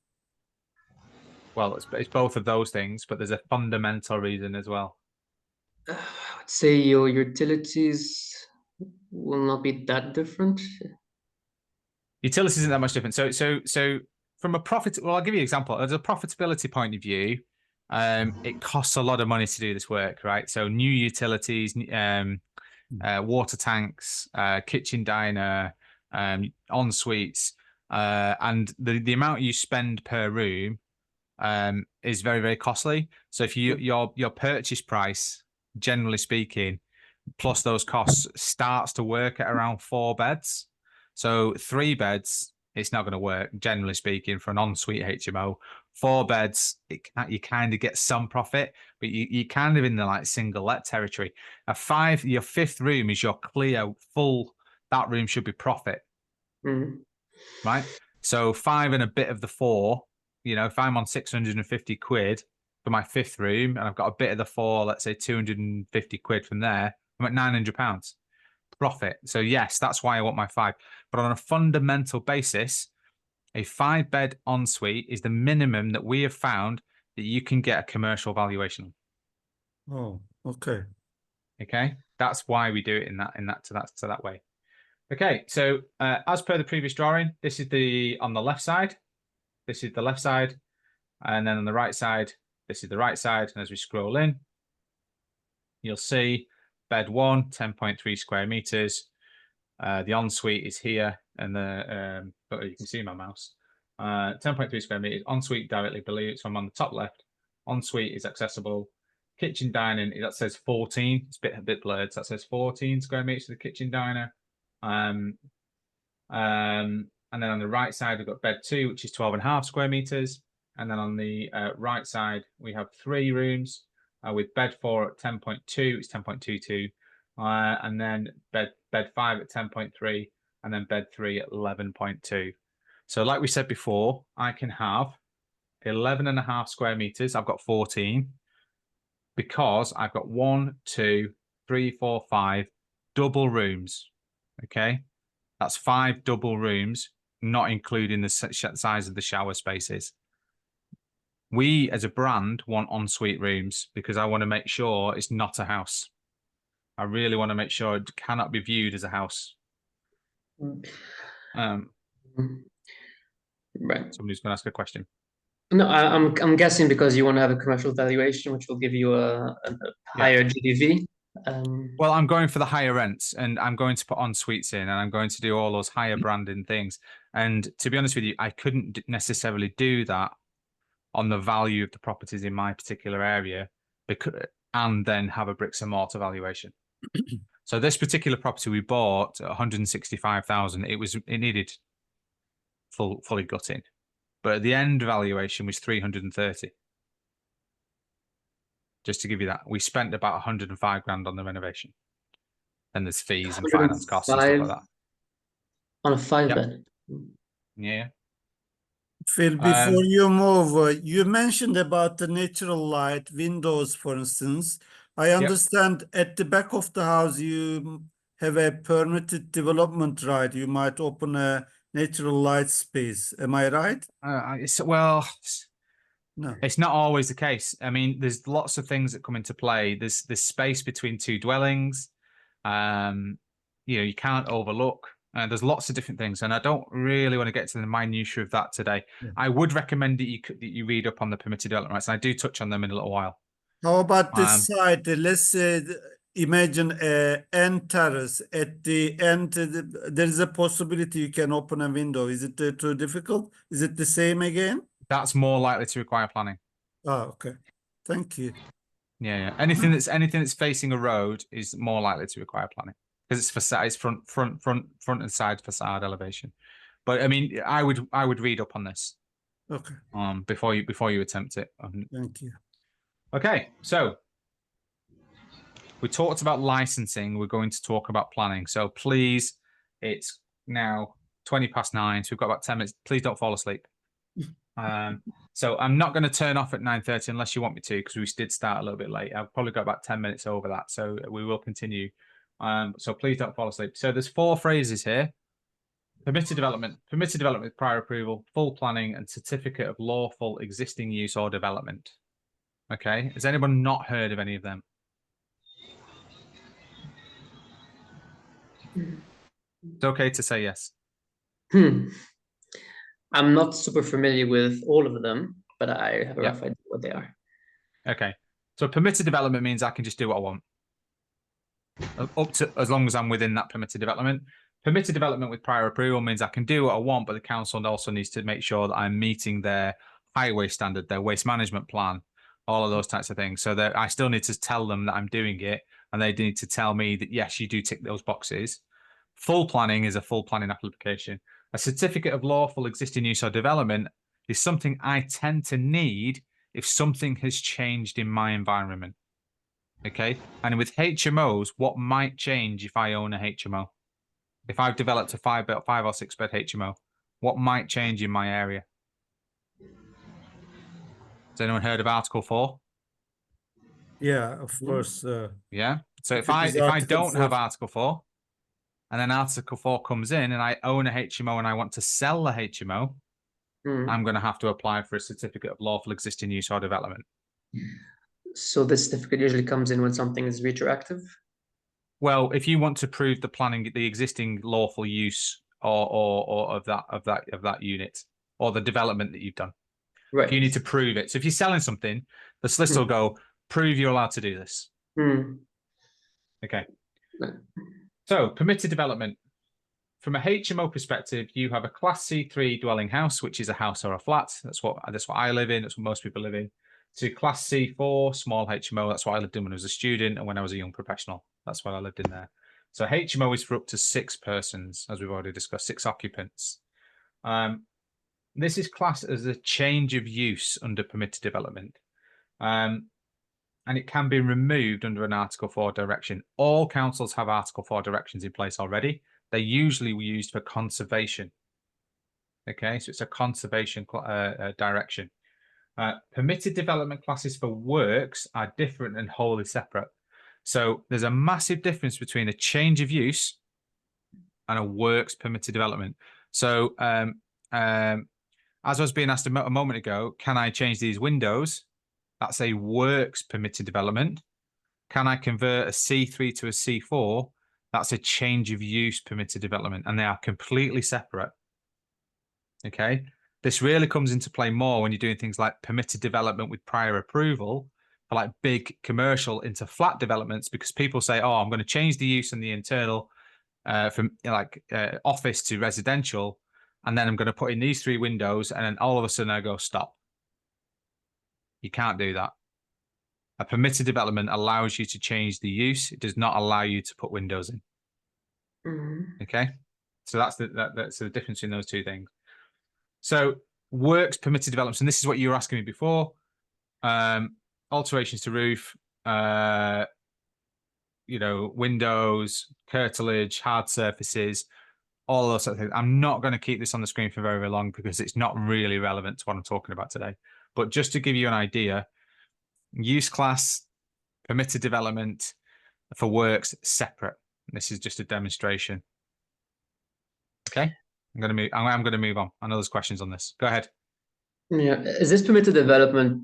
Well, it's both of those things, but there's a fundamental reason as well. I'd say your utilities will not be that different. Utilities isn't that much different. So from a profit, well, I'll give you an example. As a profitability point of view, it costs a lot of money to do this work, right? So new utilities, water tanks, kitchen diner, en suites, and the amount you spend per room is very, very costly. So if your purchase price, generally speaking, plus those costs starts to work at around 4 beds. So 3 beds, it's not going to work, generally speaking, for an ensuite HMO. 4 beds, you kind of get some profit, but you kind of in the like single let territory. Your 5th room is your clear full. That room should be profit, right? So 5 and a bit of the 4. You know, if I'm on 650 quid for my 5th room and I've got a bit of the 4, let's say 250 quid from there, I'm at £900 profit. So yes, that's why I want my 5. But on a fundamental basis, a 5-bed ensuite is the minimum that we have found that you can get a commercial valuation. Oh, okay. Okay, that's why we do it in that way. Okay, so as per the previous drawing, this is on the left side. This is the left side, and then on the right side, this is the right side. And as we scroll in, you'll see bed 1, 10.3 square meters. The ensuite is here, and you can see my mouse. 10.3 square meters. Ensuite directly below it, so I'm on the top left. Ensuite is accessible. Kitchen dining, that says 14. It's a bit blurred. So that says 14 square meters for the kitchen diner. And then on the right side, we've got bed 2, which is 12.5 square meters. And then on the right side, we have 3 rooms with bed 4 at 10.2, it's 10.22. And then bed 5 at 10.3, and then bed 3 at 11.2. So like we said before, I can have 11.5 square meters. I've got 14 because I've got 1, 2, 3, 4, 5 double rooms. Okay, that's 5 double rooms, not including the size of the shower spaces. We as a brand want ensuite rooms because I want to make sure it's not a house. I really want to make sure it cannot be viewed as a house. Right. Somebody's going to ask a question. No, I'm guessing because you want to have a commercial valuation, which will give you a higher GDV. Well, I'm going for the higher rents, and I'm going to put en suites in, and I'm going to do all those higher branding things. And to be honest with you, I couldn't necessarily do that on the value of the properties in my particular area, and then have a bricks and mortar valuation. So this particular property we bought at 165,000. It needed fully gutting, but the end valuation was 330. Just to give you that, we spent about 105 grand on the renovation, and there's fees and finance costs and stuff like that. On a 5-bed. Yeah. Phil, before you move, you mentioned about the natural light windows, for instance. I understand at the back of the house, you have a permitted development right. You might open a natural light space. Am I right? Well, No. It's not always the case. I mean, there's lots of things that come into play. There's space between two dwellings. You can't overlook. There's lots of different things, and I don't really want to get to the minutiae of that today. Yeah. I would recommend that you read up on the permitted development rights, and I do touch on them in a little while. How about the site? Let's say, imagine a end terrace. At the end, there is a possibility you can open a window. Is it too difficult? Is it the same again? That's more likely to require planning. Oh, okay. Thank you. Yeah. Anything that's facing a road is more likely to require planning because it's facade, it's front and side facade elevation. But I mean, I would read up on this. Okay. Before you attempt it. Thank you. Okay, so we talked about licensing. We're going to talk about planning. So please, it's now 9:20, so we've got about 10 minutes. Please don't fall asleep. So I'm not going to turn off at 9:30 unless you want me to, because we did start a little bit late. I've probably got about 10 minutes over that, so we will continue. So please don't fall asleep. So there's 4 phrases here: permitted development with prior approval, full planning, and certificate of lawful existing use or development. Okay, has anyone not heard of any of them? It's okay to say yes. I'm not super familiar with all of them, but I have a rough idea what they are. Okay, so permitted development means I can just do what I want, up to as long as I'm within that permitted development. Permitted development with prior approval means I can do what I want, but the council also needs to make sure that I'm meeting their highway standard, their waste management plan, all of those types of things. So that I still need to tell them that I'm doing it, and they need to tell me that yes, you do tick those boxes. Full planning is a full planning application. A certificate of lawful existing use or development is something I tend to need if something has changed in my environment. Okay, and with HMOs, what might change if I own a HMO? If I've developed a 5 or 6 bed HMO, what might change in my area? Has anyone heard of Article 4? Yeah, of course. Yeah. So if it I is Article don't 4. have Article 4, and then Article 4 comes in, and I own a HMO and I want to sell the HMO, I'm going to have to apply for a certificate of lawful existing use or development. So the certificate usually comes in when something is retroactive? Well, if you want to prove the planning, the existing lawful use or of that unit or the development that you've done, Right. you need to prove it. So if you're selling something, the solicitor will go, prove you're allowed to do this. Okay. So permitted development. From a HMO perspective, you have a Class C3 dwelling house, which is a house or a flat. That's what I live in. That's what most people live in. To Class C4 small HMO. That's what I lived in when I was a student and when I was a young professional. That's what I lived in there. So HMO is for up to 6 persons, as we've already discussed, 6 occupants. This is classed as a change of use under permitted development. And it can be removed under an Article 4 direction. All councils have Article 4 directions in place already. They're usually used for conservation. Okay, so it's a conservation direction. Permitted development classes for works are different and wholly separate. So there's a massive difference between a change of use and a works permitted development. So as I was being asked a moment ago, can I change these windows? That's a works permitted development. Can I convert a C3 to a C4? That's a change of use permitted development, and they are completely separate. Okay, this really comes into play more when you're doing things like permitted development with prior approval for like big commercial into flat developments, because people say, oh, I'm going to change the use in the internal from office to residential, and then I'm going to put in these 3 windows, and then all of a sudden I go, stop. You can't do that. A permitted development allows you to change the use. It does not allow you to put windows in. Okay, so that's the difference in those 2 things. So works permitted developments, and this is what you were asking me before. Alterations to roof, windows, curtilage, hard surfaces, all those sort of things. I'm not going to keep this on the screen for very, very long because it's not really relevant to what I'm talking about today. But just to give you an idea, use class, permitted development for works separate. This is just a demonstration. Okay, I'm going to move on. I know there's questions on this. Go ahead. Yeah, is this permitted development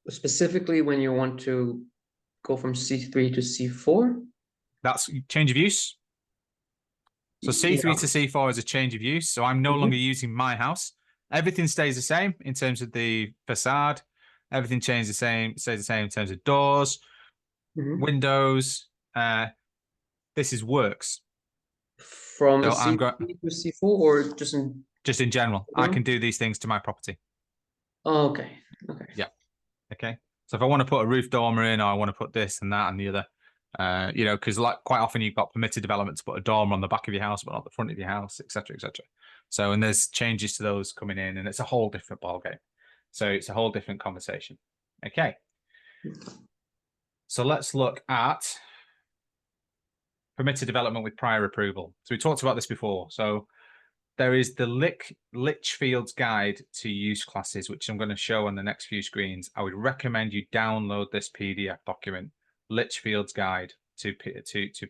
specifically when you want to go from C3 to C4? That's change of use. So C3 Yeah. to C4 is a change of use. So I'm no longer using my house. Everything stays the same in terms of the facade. Everything stays the same in terms of doors, windows. This is works. From So C3 to C4 or just in general, I can do these things to my property. Oh, okay. Okay. Yeah. Okay. So if I want to put a roof dormer in, or I want to put this and that and the other, you know, because like quite often you've got permitted development to put a dormer on the back of your house, but not the front of your house, etc., etc. So, and there's changes to those coming in, and it's a whole different ballgame. So it's a whole different conversation. Okay. So let's look at permitted development with prior approval. So we talked about this before. So there is the Litchfield's Guide to Use Classes, which I'm going to show on the next few screens. I would recommend you download this PDF document, Litchfield's Guide to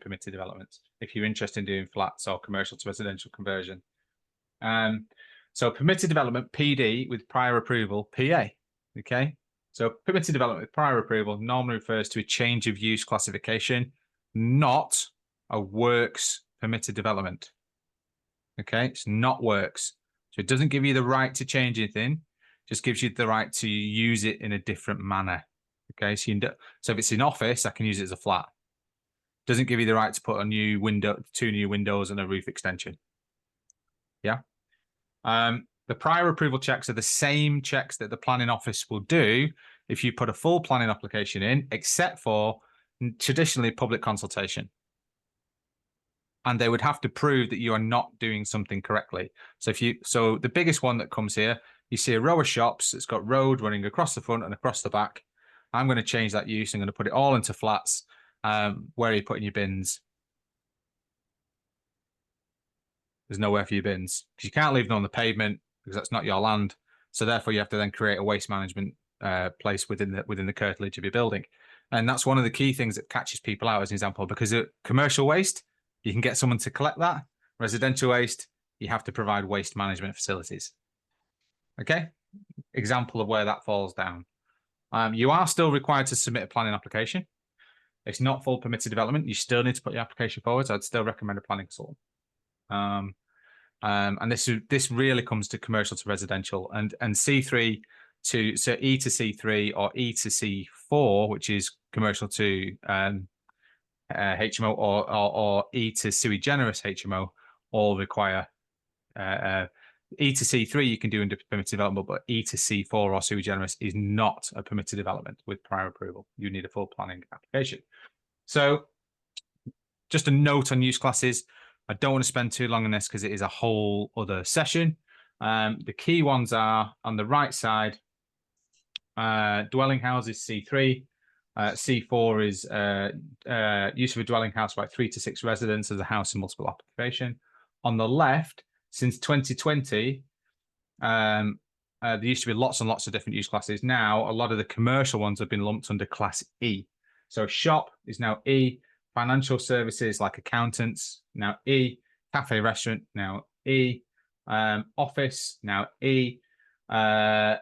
Permitted Development, if you're interested in doing flats or commercial to residential conversion. So permitted development, PD, with prior approval, PA. Okay. So permitted development with prior approval normally refers to a change of use classification, not a works permitted development. Okay, it's not works. So it doesn't give you the right to change anything, just gives you the right to use it in a different manner. Okay, so if it's an office, I can use it as a flat. Doesn't give you the right to put a new window, 2 new windows and a roof extension. Yeah. The prior approval checks are the same checks that the planning office will do if you put a full planning application in, except for traditionally public consultation. And they would have to prove that you are not doing something correctly. So the biggest one that comes here, you see a row of shops. It's got road running across the front and across the back. I'm going to change that use. I'm going to put it all into flats. Where are you putting your bins? There's nowhere for your bins because you can't leave them on the pavement because that's not your land. So therefore, you have to then create a waste management place within the curtilage of your building. And that's one of the key things that catches people out as an example, because commercial waste, you can get someone to collect that. Residential waste, you have to provide waste management facilities. Okay, example of where that falls down. You are still required to submit a planning application. It's not full permitted development. You still need to put your application forward. So I'd still recommend a planning consultant. And this really comes to commercial to residential and C3 to E to C3 or E to C4, which is commercial to HMO or E to sui generis HMO, all require E to C3 you can do under permitted development, but E to C4 or sui generis is not a permitted development with prior approval. You need a full planning application. So just a note on use classes. I don't want to spend too long on this because it is a whole other session. The key ones are on the right side, dwelling houses C3. C4 is use of a dwelling house by 3 to 6 residents as a house in multiple occupation. On the left, since 2020, there used to be lots and lots of different use classes. Now, a lot of the commercial ones have been lumped under Class E. So shop is now E. Financial services like accountants, now E. Cafe, restaurant, now E. Office, now E. So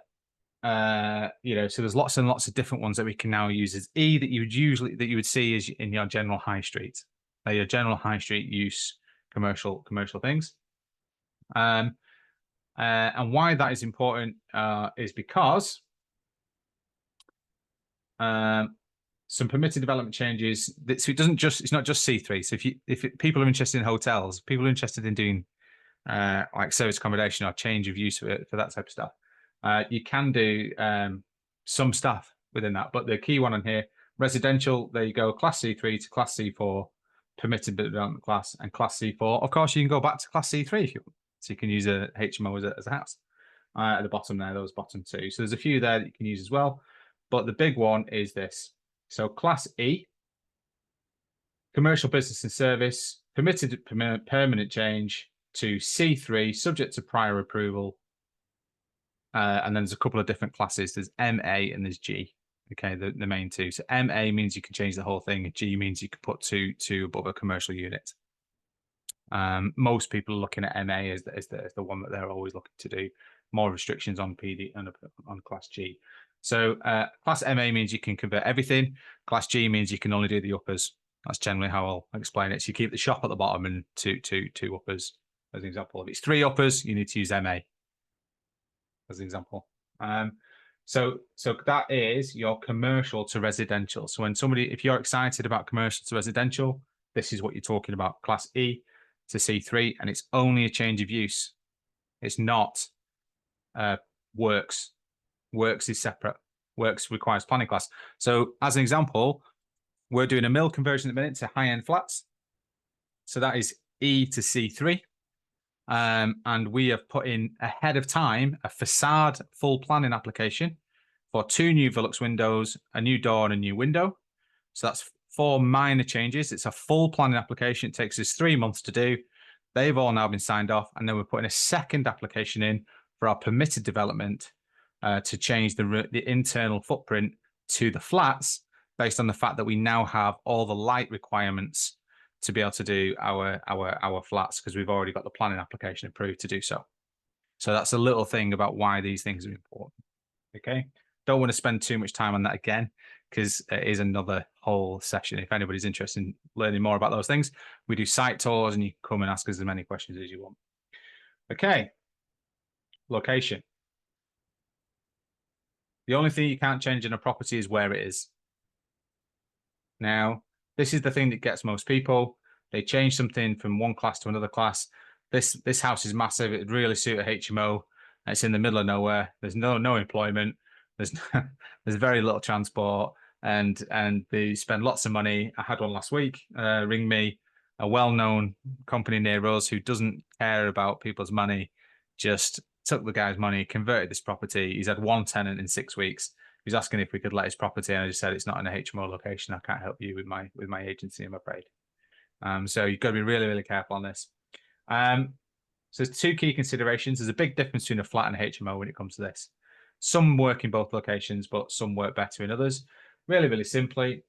there's lots and lots of different ones that we can now use as E that you would see as in your general high street. Your general high street use commercial things. And why that is important is because some permitted development changes. So it's not just C3. So if people are interested in hotels, people are interested in doing like service accommodation or change of use for that type of stuff, you can do some stuff within that. But the key one on here, residential, there you go, Class C3 to Class C4, permitted development class, and Class C4. Of course, you can go back to Class C3 if you want. So you can use a HMO as a house. At the bottom there, those bottom two. So there's a few there that you can use as well. But the big one is this. So Class E, commercial business and service, permitted permanent change to C3, subject to prior approval. And then there's a couple of different classes. There's MA and there's G. Okay, the main two. So MA means you can change the whole thing. G means you can put two above a commercial unit. Most people are looking at MA as the one that they're always looking to do. more restrictions on PD and on Class G. So Class MA means you can convert everything. Class G means you can only do the uppers. That's generally how I'll explain it. So you keep the shop at the bottom and two uppers as an example. If it's 3 uppers, you need to use MA as an example. So that is your commercial to residential. So when if you're excited about commercial to residential, this is what you're talking about, Class E to C3, and it's only a change of use. It's not works. Works is separate. Works requires planning class. So as an example, we're doing a mill conversion at the minute to high-end flats. So that is E to C3. And we have put in ahead of time a facade full planning application for 2 new Velux windows, a new door and a new window. So that's 4 minor changes. It's a full planning application. It takes us 3 months to do. They've all now been signed off. And then we're putting a second application in for our permitted development to change the internal footprint to the flats based on the fact that we now have all the light requirements to be able to do our flats, because we've already got the planning application approved to do so. So that's a little thing about why these things are important. Okay, don't want to spend too much time on that again, because it is another whole session. If anybody's interested in learning more about those things, we do site tours and you can come and ask us as many questions as you want. Okay, location. The only thing you can't change in a property is where it is. Now, this is the thing that gets most people. They change something from one class to another class. This house is massive. It would really suit a HMO. It's in the middle of nowhere. There's no employment. There's there's very little transport, and they spend lots of money. I had one last week ring me, a well-known company near us who doesn't care about people's money, just took the guy's money, converted this property. He's had 1 tenant in 6 weeks. He was asking if we could let his property, and I just said it's not in a HMO location. I can't help you with my agency, I'm afraid. So you've got to be really, really careful on this. So there's 2 key considerations. There's a big difference between a flat and a HMO when it comes to this. Some work in both locations, but some work better in others. Really, really simply,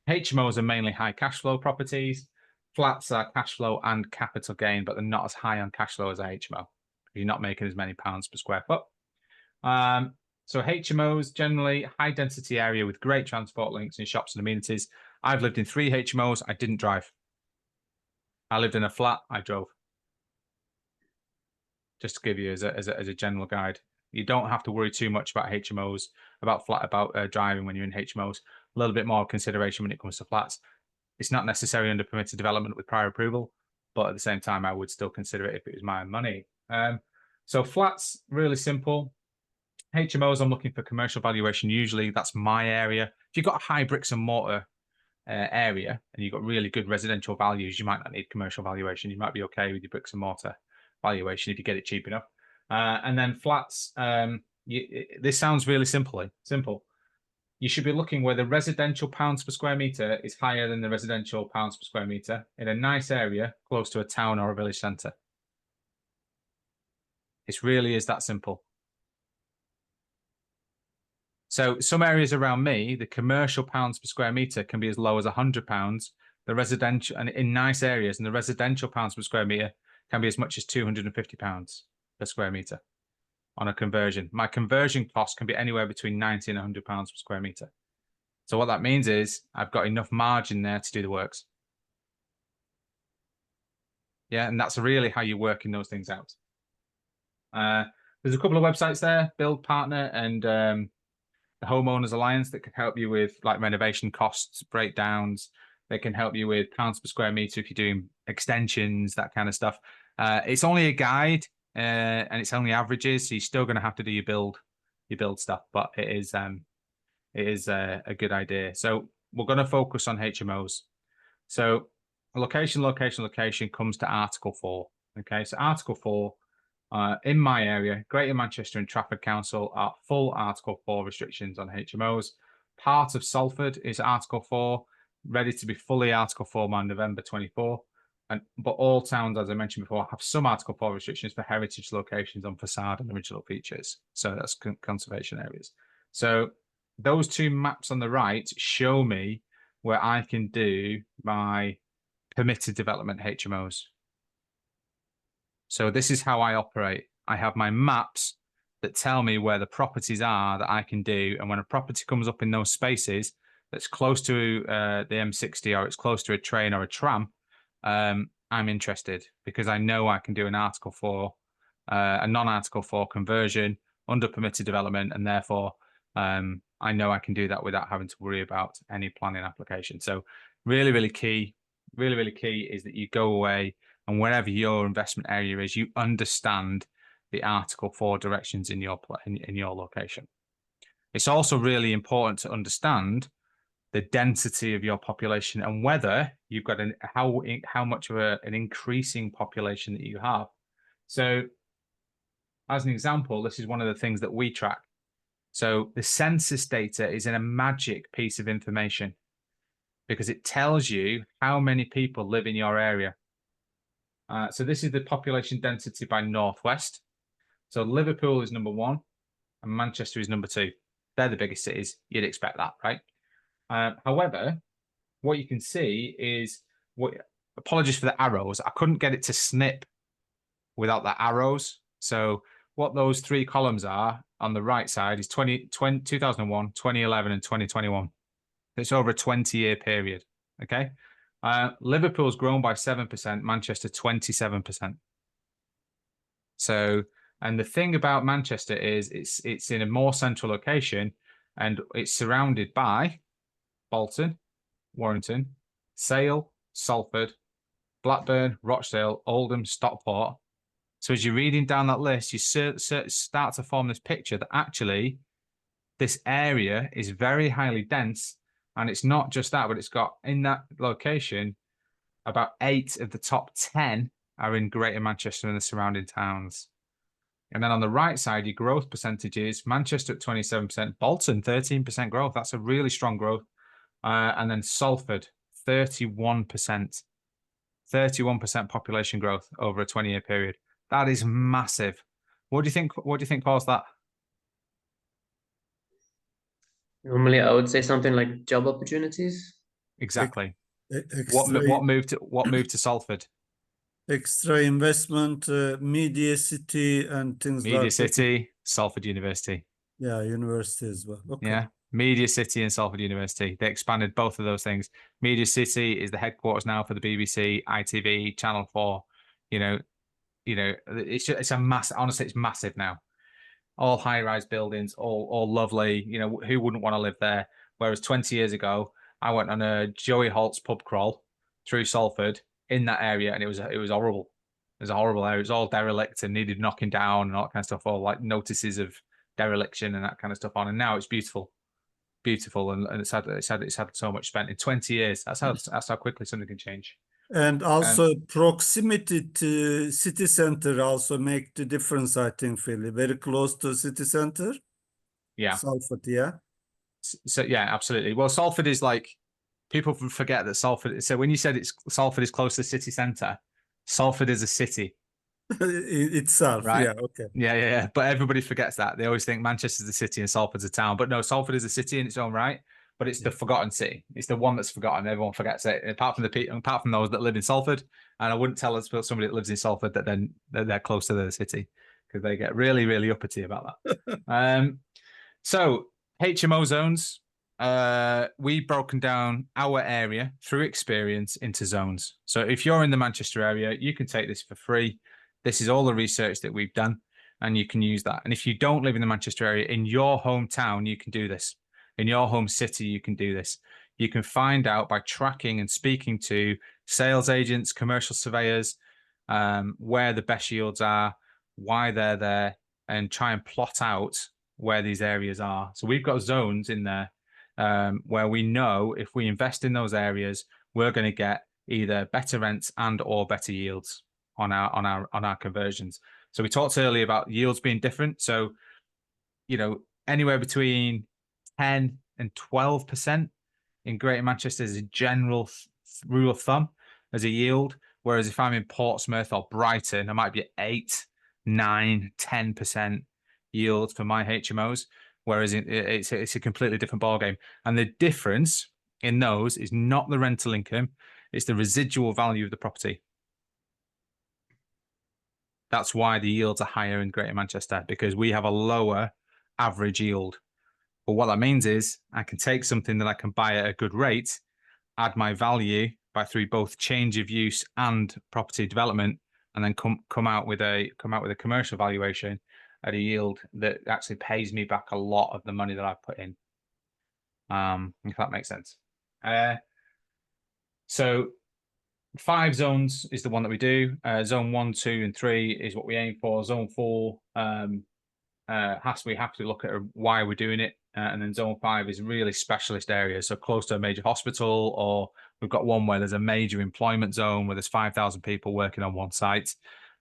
HMOs are mainly high cash flow properties. Flats are cash flow and capital gain, but they're not as high on cash flow as a HMO. You're not making as many pounds per square foot. So HMOs, generally high density area with great transport links and shops and amenities. I've lived in 3 HMOs. I didn't drive. I lived in a flat. I drove. Just to give you as a general guide. You don't have to worry too much about HMOs, about driving when you're in HMOs. A little bit more consideration when it comes to flats. It's not necessary under permitted development with prior approval, but at the same time, I would still consider it if it was my money. So flats, really simple. HMOs, I'm looking for commercial valuation. Usually that's my area. If you've got a high bricks and mortar area and you've got really good residential values, you might not need commercial valuation. You might be okay with your bricks and mortar valuation if you get it cheap enough. And then flats, this sounds really simple. You should be looking where the residential pounds per square meter is higher than the residential pounds per square meter in a nice area close to a town or a village centre. It really is that simple. So some areas around me, the commercial pounds per square meter can be as low as £100. The residential, and in nice areas, and the residential pounds per square meter can be as much as £250 per square meter on a conversion. My conversion cost can be anywhere between £90 and £100 per square meter. So what that means is I've got enough margin there to do the works. Yeah, and that's really how you're working those things out. There's a couple of websites there, Build Partner and the Homeowners Alliance, that can help you with like renovation costs, breakdowns. They can help you with pounds per square meter if you're doing extensions, that kind of stuff. It's only a guide and it's only averages, so you're still going to have to do your build stuff, but it is a good idea. So we're going to focus on HMOs. So location comes to Article 4. Okay, so Article 4. In my area, Greater Manchester and Trafford Council are full Article 4 restrictions on HMOs. Part of Salford is Article 4, ready to be fully Article 4 by November 24. But all towns, as I mentioned before, have some Article 4 restrictions for heritage locations on facade and original features. So that's conservation areas. So those 2 maps on the right show me where I can do my permitted development HMOs. So this is how I operate. I have my maps that tell me where the properties are that I can do. And when a property comes up in those spaces that's close to the M60 or it's close to a train or a tram, I'm interested because I know I can do an Article 4, a non-Article 4 conversion under permitted development, and therefore I know I can do that without having to worry about any planning application. So really key is that you go away and wherever your investment area is, you understand the Article 4 directions in your location. It's also really important to understand the density of your population and whether you've got how much of an increasing population that you have. So as an example, this is one of the things that we track. So the census data is a magic piece of information because it tells you how many people live in your area. So this is the population density by Northwest. So Liverpool is number 1 and Manchester is number 2. They're the biggest cities. You'd expect that, right? However, what you can see is apologies for the arrows. I couldn't get it to snip without the arrows. So what those 3 columns are on the right side is 2001, 2011, and 2021. It's over a 20-year period. Okay. Liverpool's grown by 7%, Manchester 27%. So, and the thing about Manchester is it's in a more central location and it's surrounded by Bolton, Warrington, Sale, Salford, Blackburn, Rochdale, Oldham, Stockport. So as you're reading down that list, you start to form this picture that actually this area is very highly dense. And it's not just that, but it's got in that location, about 8 of the top 10 are in Greater Manchester and the surrounding towns. And then on the right side, your growth percentages, Manchester at 27%, Bolton 13% growth. That's a really strong growth. And then Salford, 31%. 31% population growth over a 20-year period. That is massive. What do you think? What do you think caused that? Normally, I would say something like job opportunities. Exactly. Extra, What moved to Salford? extra investment, media city and things Media like that. City, Salford University. Yeah, university as well. Okay. Yeah, Media City and Salford University. They expanded both of those things. Media City is the headquarters now for the BBC, ITV, Channel 4. You know, it's a mass. Honestly, it's massive now. All high-rise buildings, all lovely. You know, who wouldn't want to live there? Whereas 20 years ago, I went on a Joey Holt's pub crawl through Salford in that area, and it was horrible. It was a horrible area. It was all derelict and needed knocking down and all that kind of stuff. All like notices of dereliction and that kind of stuff on. And now it's beautiful, and it's had so much spent in 20 years. That's how quickly something can change. And also proximity to city center also make the difference, I think, Philly. Very close to city center. Yeah. Salford, yeah. So yeah, absolutely. Well, Salford is like, people forget that Salford. So when you said Salford is close to the city centre, Salford is a city Itself, right? yeah, okay. Yeah. But everybody forgets that. They always think Manchester's a city and Salford's a town. But no, Salford is a city in its own right. But it's the forgotten city. It's the one that's forgotten. Everyone forgets it. Apart from those that live in Salford, and I wouldn't tell us somebody that lives in Salford that then they're close to the city because they get really uppity about that. So HMO zones. We've broken down our area through experience into zones. So if you're in the Manchester area, you can take this for free. This is all the research that we've done, and you can use that. And if you don't live in the Manchester area, in your hometown, you can do this. In your home city, you can do this. You can find out by tracking and speaking to sales agents, commercial surveyors, where the best yields are, why they're there, and try and plot out where these areas are. So we've got zones in there where we know if we invest in those areas, we're going to get either better rents and or better yields on our conversions. So we talked earlier about yields being different. So, you know, anywhere between 10 and 12% in Greater Manchester is a general rule of thumb as a yield. Whereas if I'm in Portsmouth or Brighton, I might be at 8, 9, 10% yield for my HMOs. Whereas it's a completely different ballgame. And the difference in those is not the rental income, it's the residual value of the property. That's why the yields are higher in Greater Manchester, because we have a lower average yield. But what that means is I can take something that I can buy at a good rate, add my value through both change of use and property development, and then come out with a commercial valuation at a yield that actually pays me back a lot of the money that I've put in. If that makes sense. So 5 zones is the one that we do. Zone 1, 2, and 3 is what we aim for. Zone 4 we have to look at why we're doing it, and then Zone 5 is really specialist areas, so close to a major hospital, or we've got one where there's a major employment zone where there's 5,000 people working on one site.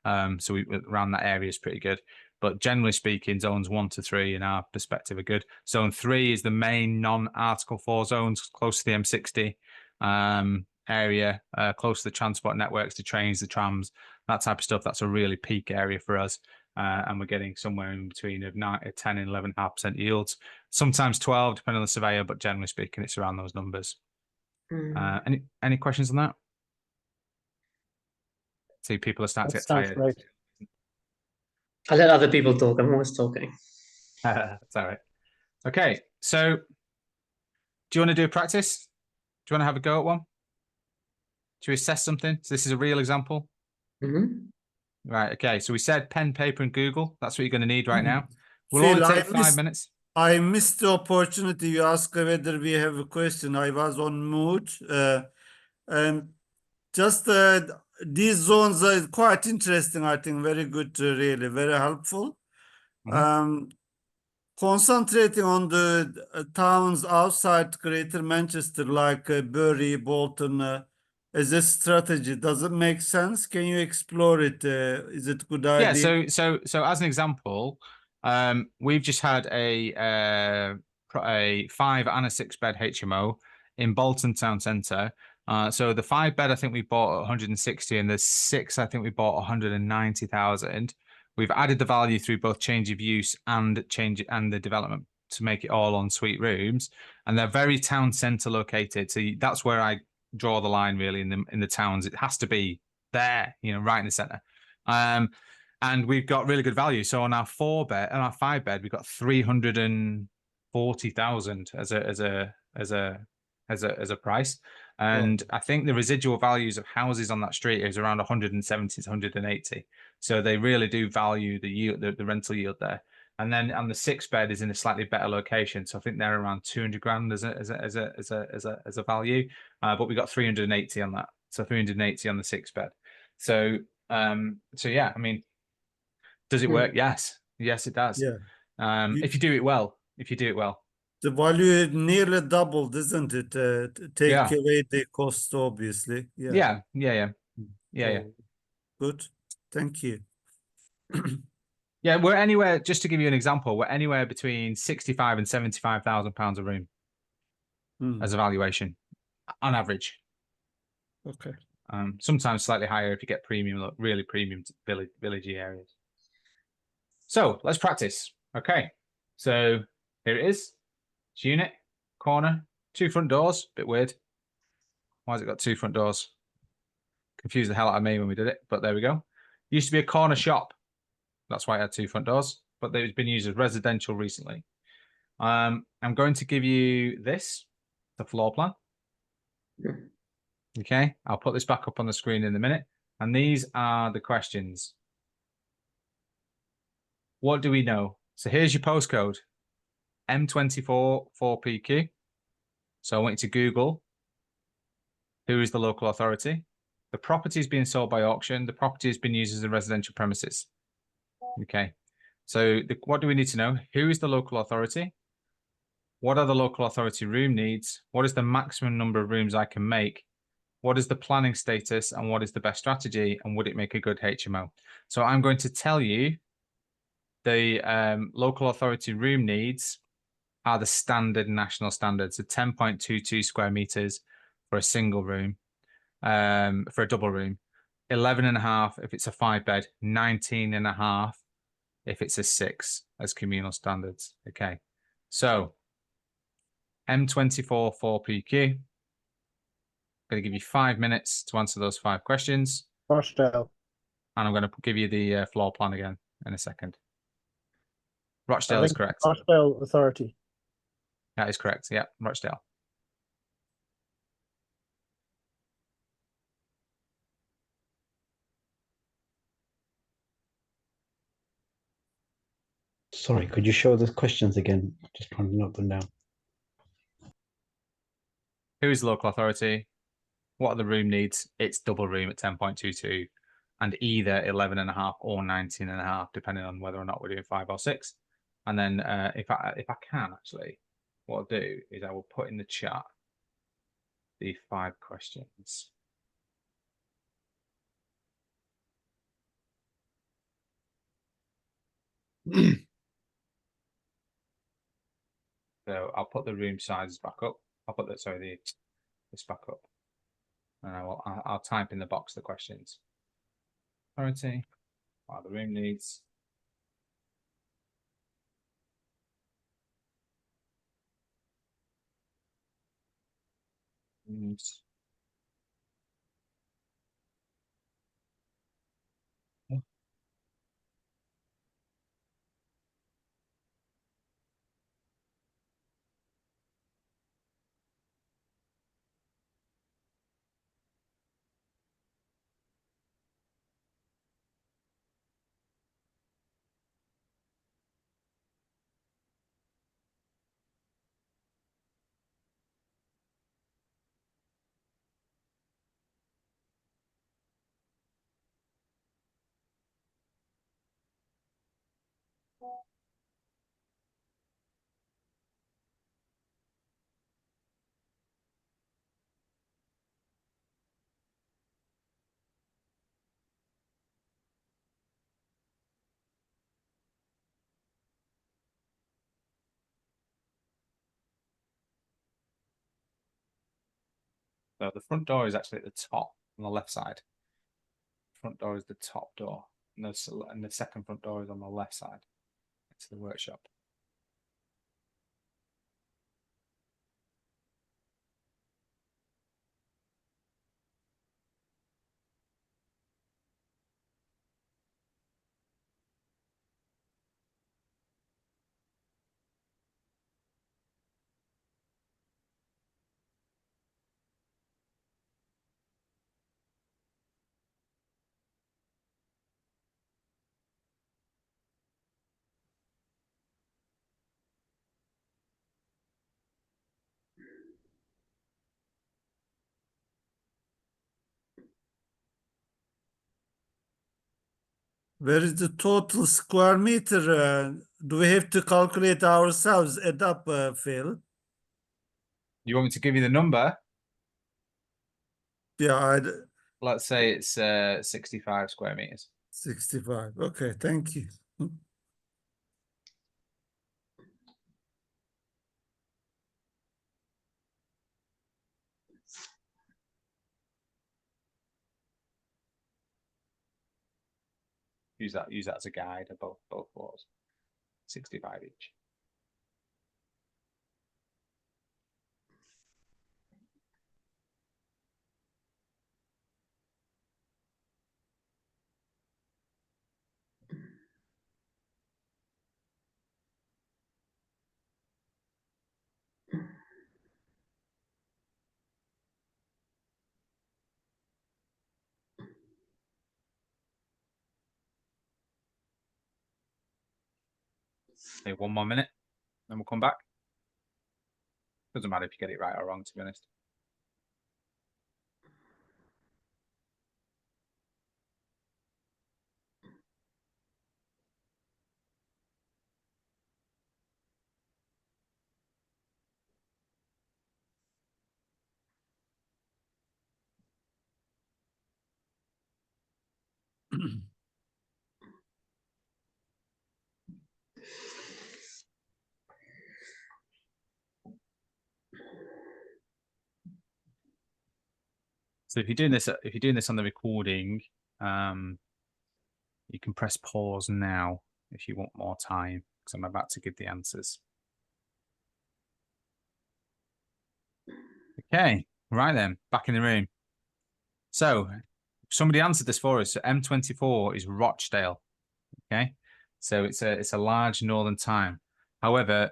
So we around that area is pretty good. But generally speaking, zones 1 to 3 in our perspective are good. Zone 3 is the main non-Article 4 zones, close to the M60 area, close to the transport networks, the trains, the trams, that type of stuff. That's a really peak area for us. And we're getting somewhere in between of 10 and 11.5% yields, sometimes 12, depending on the surveyor, but generally speaking, it's around those numbers. Any questions on that? See, people are starting to get tired. Right. I let other people talk. I'm always talking. That's all right. Okay, so do you want to do a practice? Do you want to have a go at one? Do you assess something? So this is a real example. Right, okay, so we said pen, paper, and Google. That's what you're going to need right now. We'll Phil, only take 5 minutes. I missed the opportunity. You asked whether we have a question. I was on mute. And just these zones are quite interesting, I think. Very good, really, very helpful. Concentrating on the towns outside Greater Manchester, like Bury, Bolton, as a strategy, does it make sense? Can you explore it? Is it a good idea? Yeah, so as an example, we've just had a 5 and a 6 bed HMO in Bolton Town Centre. So the 5 bed I think we bought at 160, and the 6 I think we bought 190,000. We've added the value through both change of use and the development to make it all en suite rooms, and they're very town centre located. So that's where I draw the line really in the towns. It has to be there, right in the centre. And we've got really good value. So on our 4 bed and our 5 bed, we've got 340,000 as a price. And I think the residual values of houses on that street is around 170 to 180. So they really do value the yield, the rental yield there. And then on the 6 bed is in a slightly better location. So I think they're around 200 grand as a value. But we got 380 on that. So 380 on the 6 bed. So yeah, I mean, does it work? Yes, it does. Yeah. If you do it well, The value nearly doubled, isn't it? Take away the cost, obviously. Yeah. Good. Thank you. Yeah, we're anywhere, just to give you an example, we're anywhere between 65 and 75,000 pounds a room as a valuation on average. Okay. Sometimes slightly higher if you get premium, really premium villagey areas. So let's practice. Okay, so here it is. It's unit, corner, 2 front doors. Bit weird. Why has it got 2 front doors? Confused the hell out of me when we did it, but there we go. Used to be a corner shop. That's why it had 2 front doors, but it's been used as residential recently. I'm going to give you this, the floor plan. Okay, I'll put this back up on the screen in a minute. And these are the questions. What do we know? So here's your postcode, M24 4PQ. So I want you to Google who is the local authority. The property is being sold by auction. The property has been used as a residential premises. Okay, so what do we need to know? Who is the local authority? What are the local authority room needs? What is the maximum number of rooms I can make? What is the planning status, and what is the best strategy, and would it make a good HMO? So I'm going to tell you the local authority room needs are the standard national standards, so 10.22 square meters for a single room, for a double room, 11.5 if it's a 5 bed, 19.5 if it's a 6 as communal standards. Okay, so M24 4PQ. I'm going to give you 5 minutes to answer those 5 questions. Rochdale. And I'm going to give you the floor plan again in a second. I Rochdale is think correct. Rochdale Authority. That is correct. Yeah, Rochdale. Sorry, could you show the questions again? Just trying to note them down. Who is the local authority? What are the room needs? It's double room at 10.22 and either 11.5 or 19.5, depending on whether or not we're doing 5 or 6. And then if I can actually, what I'll do is I will put in the chat the 5 questions. So I'll put the room sizes back up. I'll put that, sorry, this back up. And I'll type in the box the questions. Authority, what are the room needs? Rooms. So the front door is actually at the top on the left side. Front door is the top door, and the second front door is on the left side. It's the workshop. Where is the total square meter? Do we have to calculate ourselves? Add up, Phil? You want me to give you the number? Yeah, Let's say it's 65 square meters. 65. Okay, thank you. Use that as a guide of both floors. 65 each. Okay, 1 more minute, then we'll come back. Doesn't matter if you get it right or wrong, to be honest. So if you're doing this on the recording, you can press pause now if you want more time, because I'm about to give the answers. Okay, right then, back in the room. So somebody answered this for us. So M24 is Rochdale. Okay, so it's a large northern town. However,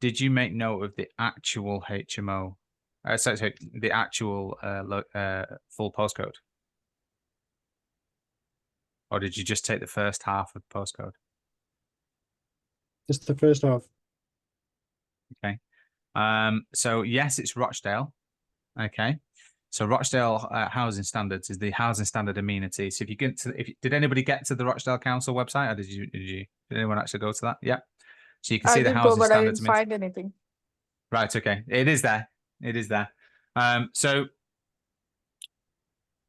did you make note of the actual HMO? Sorry, the actual full postcode, or did you just take the first half of the postcode? Just the first half. Okay. So yes, it's Rochdale. Okay. So Rochdale housing standards is the housing standard amenity. So if you get to, did anybody get to the Rochdale Council website, or did anyone actually go to that? Yeah. So you can see I the did go, housing but I standards. didn't find anything. Right. Okay. It is there. It is there. So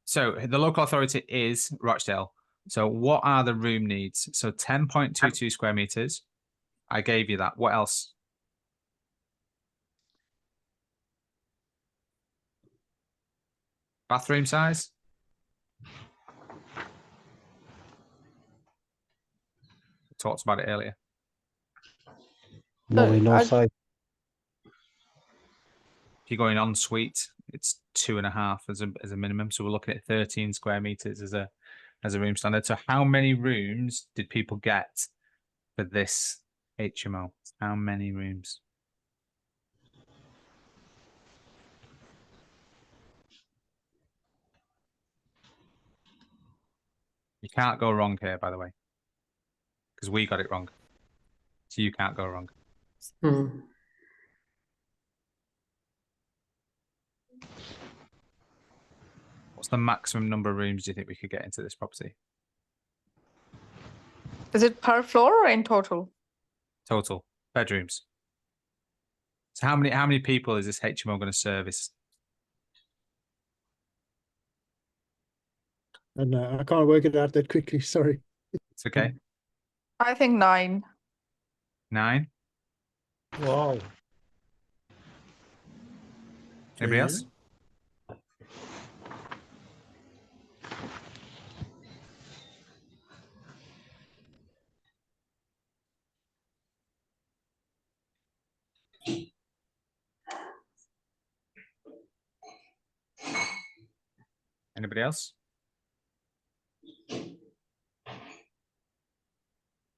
the local authority is Rochdale. So what are the room needs? So 10.22 square meters. I gave you that. What else? Bathroom size? Talked about it earlier. No I- size. If you're going en suite, it's 2.5 as a minimum. So we're looking at 13 square meters as a room standard. So how many rooms did people get for this HMO? How many rooms? You can't go wrong here, by the way, because we got it wrong. So you can't go wrong. Hmm. What's the maximum number of rooms do you think we could get into this property? Is it per floor or in total? Total bedrooms. So how many people is this HMO going to service? And I can't work it out that quickly. Sorry. It's okay. I think 9. 9. Wow. Anybody Okay. else? Anybody else?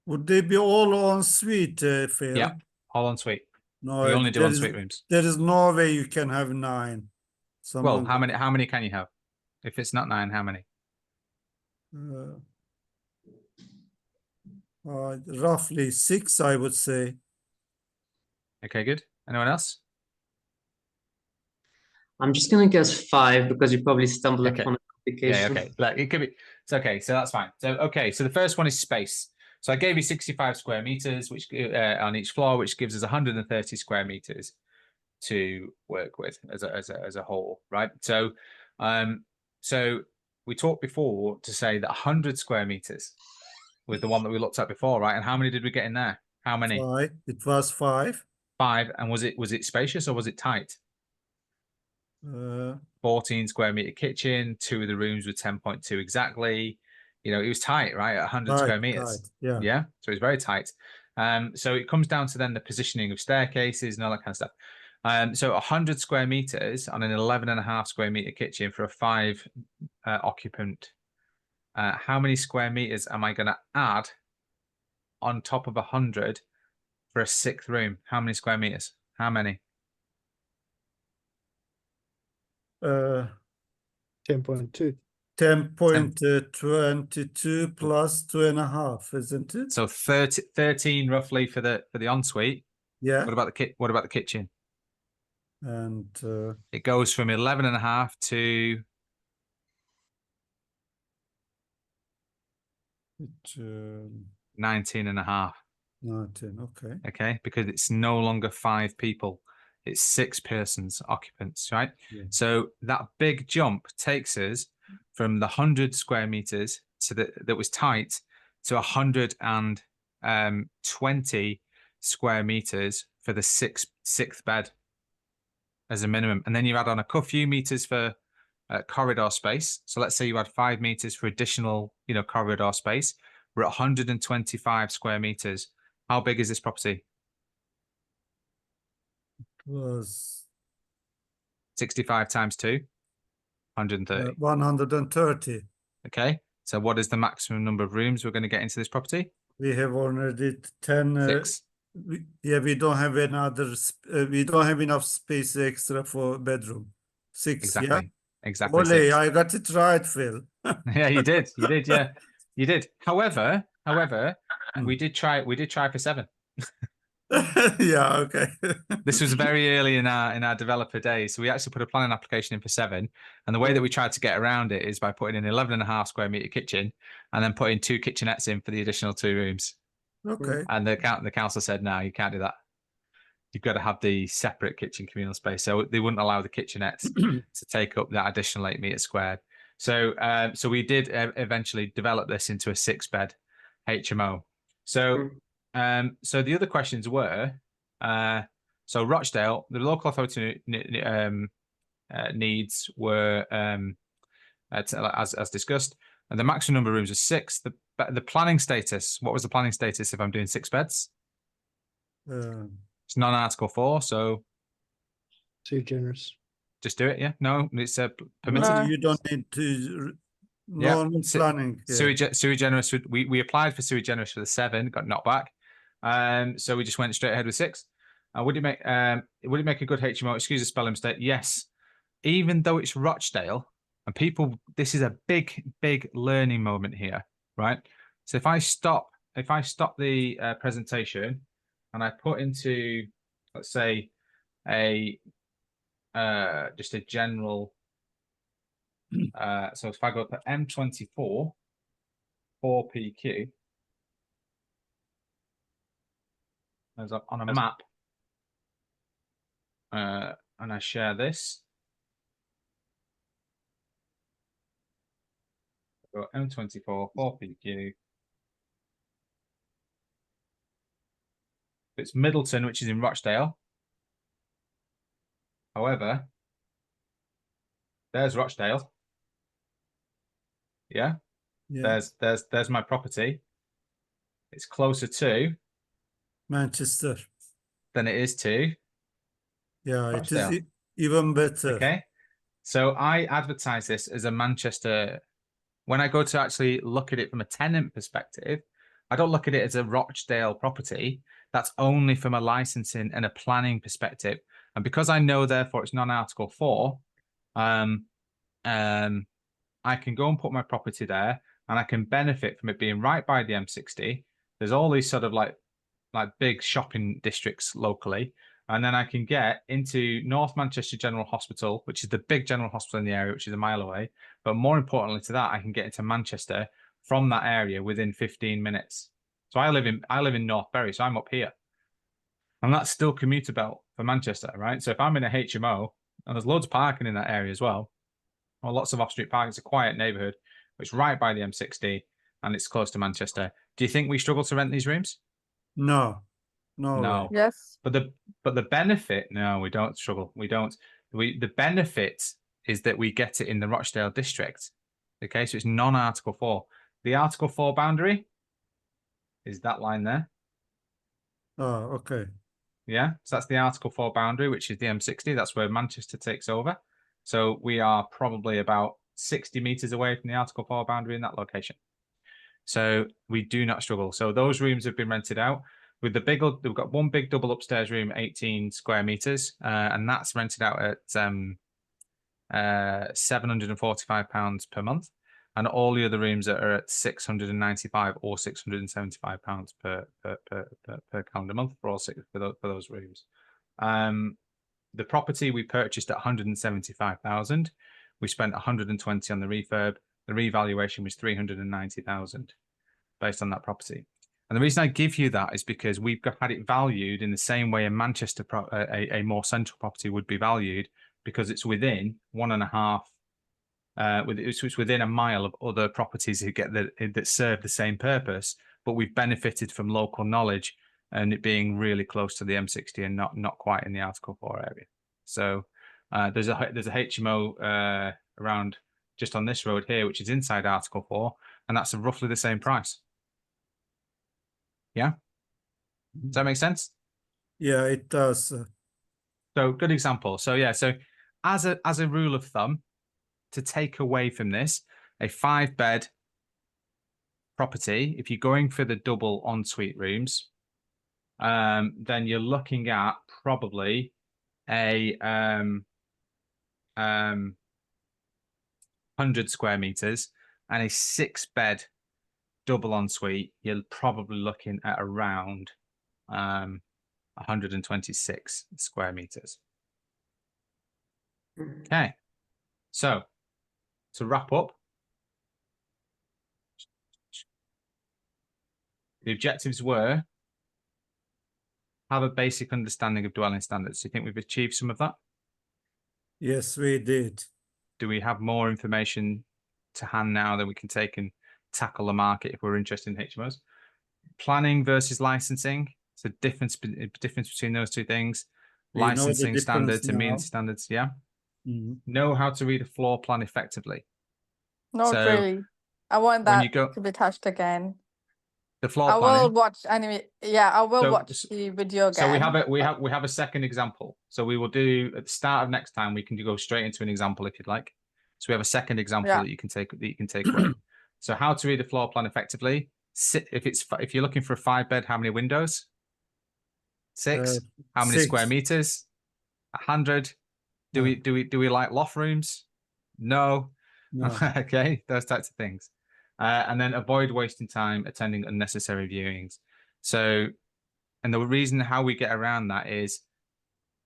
Would they be all en suite, Phil? Yeah, all en suite. No, We only do there en is- suite rooms. There is no way you can have 9. Well, how many can you have? If it's not 9, how many? Roughly 6, I would say. Okay, good. Anyone else? I'm just gonna guess 5 because you probably stumbled Okay. upon a Yeah, complication. okay. Like, it could be. It's okay. So that's fine. So okay. So the first one is space. So I gave you 65 square meters, which on each floor, which gives us 130 square meters to work with as a whole, right? So, so we talked before to say that 100 square meters was the one that we looked at before, right? And how many did we get in there? How many? 5. It was 5. 5. And was it spacious or was it tight? 14 square meter kitchen. 2 of the rooms were 10.2 exactly. You know, it was tight, right? At 100 square meters. Tight, yeah. Yeah. So it's very tight. So it comes down to then the positioning of staircases and all that kind of stuff. So 100 square meters on an 11.5 square meter kitchen for a 5 occupant. How many square meters am I going to add on top of 100 for a 6th room? How many square meters? How many? 10.2. 10.22 plus 2.5, isn't it? So 13 roughly for the ensuite. Yeah. What about the kitchen? And It goes from 11.5 to 19.5. 19. Okay. Okay, because it's no longer 5 people, it's 6 persons occupants, right? Yeah. So that big jump takes us from the 100 square meters to that was tight to 120 square meters for the sixth bed as a minimum, and then you add on a few meters for corridor space. So let's say you add 5 meters for additional, corridor space. We're at 125 square meters. How big is this property? Was 65 times 2, 130. 130. Okay. So what is the maximum number of rooms we're going to get into this property? We have already 10. 6. We don't have we don't have enough space extra for bedroom. 6, Exactly. yeah? Exactly. Ole, 6. I got it right, Phil. Yeah, you did. You did. Yeah, you did. However, we did try for 7. Yeah, okay. This was very early in our developer days, so we actually put a planning application in for 7. And the way that we tried to get around it is by putting an 11.5 square meter kitchen, and then putting 2 kitchenettes in for the additional 2 rooms. Okay. And the council said, no, you can't do that. You've got to have the separate kitchen communal space. So they wouldn't allow the kitchenettes to take up that additional 8 meters squared. So we did eventually develop this into a 6-bed HMO. So the other questions were, so Rochdale, the local authority needs were, as discussed, and the maximum number of rooms was 6. The planning status, what was the planning status if I'm doing 6 beds? It's non-Article 4, so Too generous. just do it. Yeah, no, it's permitted. No. You don't need to normal planning. Yeah. Sui generis. We applied for sui generis for the 7, got knocked back. So we just went straight ahead with 6. Would it make a good HMO? Excuse the spelling mistake. Yes, even though it's Rochdale, and people, this is a big learning moment here, right? So if I stop the presentation and I put into, let's say, just a general. So if I go to M24 4PQ as on a map, and I share this, go M24 4PQ. It's Middleton, which is in Rochdale. However, there's Rochdale. Yeah. There's my property. It's closer to Manchester. than it is to Yeah, Rochdale. it is even better. Okay. So I advertise this as a Manchester. When I go to actually look at it from a tenant perspective, I don't look at it as a Rochdale property. That's only from a licensing and a planning perspective. And because I know, therefore, it's non-Article 4, I can go and put my property there, and I can benefit from it being right by the M60. There's all these sort of like big shopping districts locally, and then I can get into North Manchester General Hospital, which is the big general hospital in the area, which is a mile away. But more importantly to that, I can get into Manchester from that area within 15 minutes. So I live in North Bury, so I'm up here, and that's still commutable for Manchester, right? So if I'm in a HMO, and there's loads of parking in that area as well, or lots of off-street parking, it's a quiet neighbourhood, it's right by the M60, and it's close to Manchester. Do you think we struggle to rent these rooms? No. No. Yes. But the benefit, no, we don't struggle. We don't. The benefit is that we get it in the Rochdale district. Okay, so it's non-Article 4. The Article 4 boundary is that line there. Oh, okay. Yeah, so that's the Article 4 boundary, which is the M60. That's where Manchester takes over. So we are probably about 60 meters away from the Article 4 boundary in that location. So we do not struggle. So those rooms have been rented out. With the big, we've got one big double upstairs room, 18 square meters, and that's rented out at £745 per month. And all the other rooms are at £695 or £675 per calendar month for those rooms. The property we purchased at 175,000. We spent 120 on the refurb. The revaluation was 390,000 based on that property. And the reason I give you that is because we've had it valued in the same way a Manchester, a more central property would be valued, because it's within 1.5. It's within a mile of other properties that serve the same purpose, but we've benefited from local knowledge and it being really close to the M60 and not quite in the Article 4 area. So there's a HMO around just on this road here, which is inside Article 4, and that's roughly the same price. Yeah, does that make sense? Yeah, it does. So good example. So yeah, so as a rule of thumb, to take away from this, a 5-bed property, if you're going for the double ensuite rooms, then you're looking at probably a 100 square meters, and a 6-bed double ensuite, you're probably looking at around 126 square meters. Okay, so to wrap up, the objectives were have a basic understanding of dwelling standards. Do you think we've achieved some of that? Yes, we did. Do we have more information to hand now that we can take and tackle the market if we're interested in HMOs? Planning versus licensing. It's a difference between those two things. We know the Licensing difference standards and now. means standards. Yeah. Mhm. Know how to read a floor plan effectively. Not So, really. I want when that you go- to be touched again. The floor I planning. will watch anime. Yeah, I will So- watch the video again. So we have a second example. So we will do at the start of next time. We can go straight into an example if you'd like. So we have a second example Yeah. that you can take away. So how to read a floor plan effectively. If you're looking for a 5-bed, how many windows? 6. How many 6. square meters? 100. Do we like loft rooms? No. No. Okay, those types of things. And then avoid wasting time attending unnecessary viewings. So, and the reason how we get around that is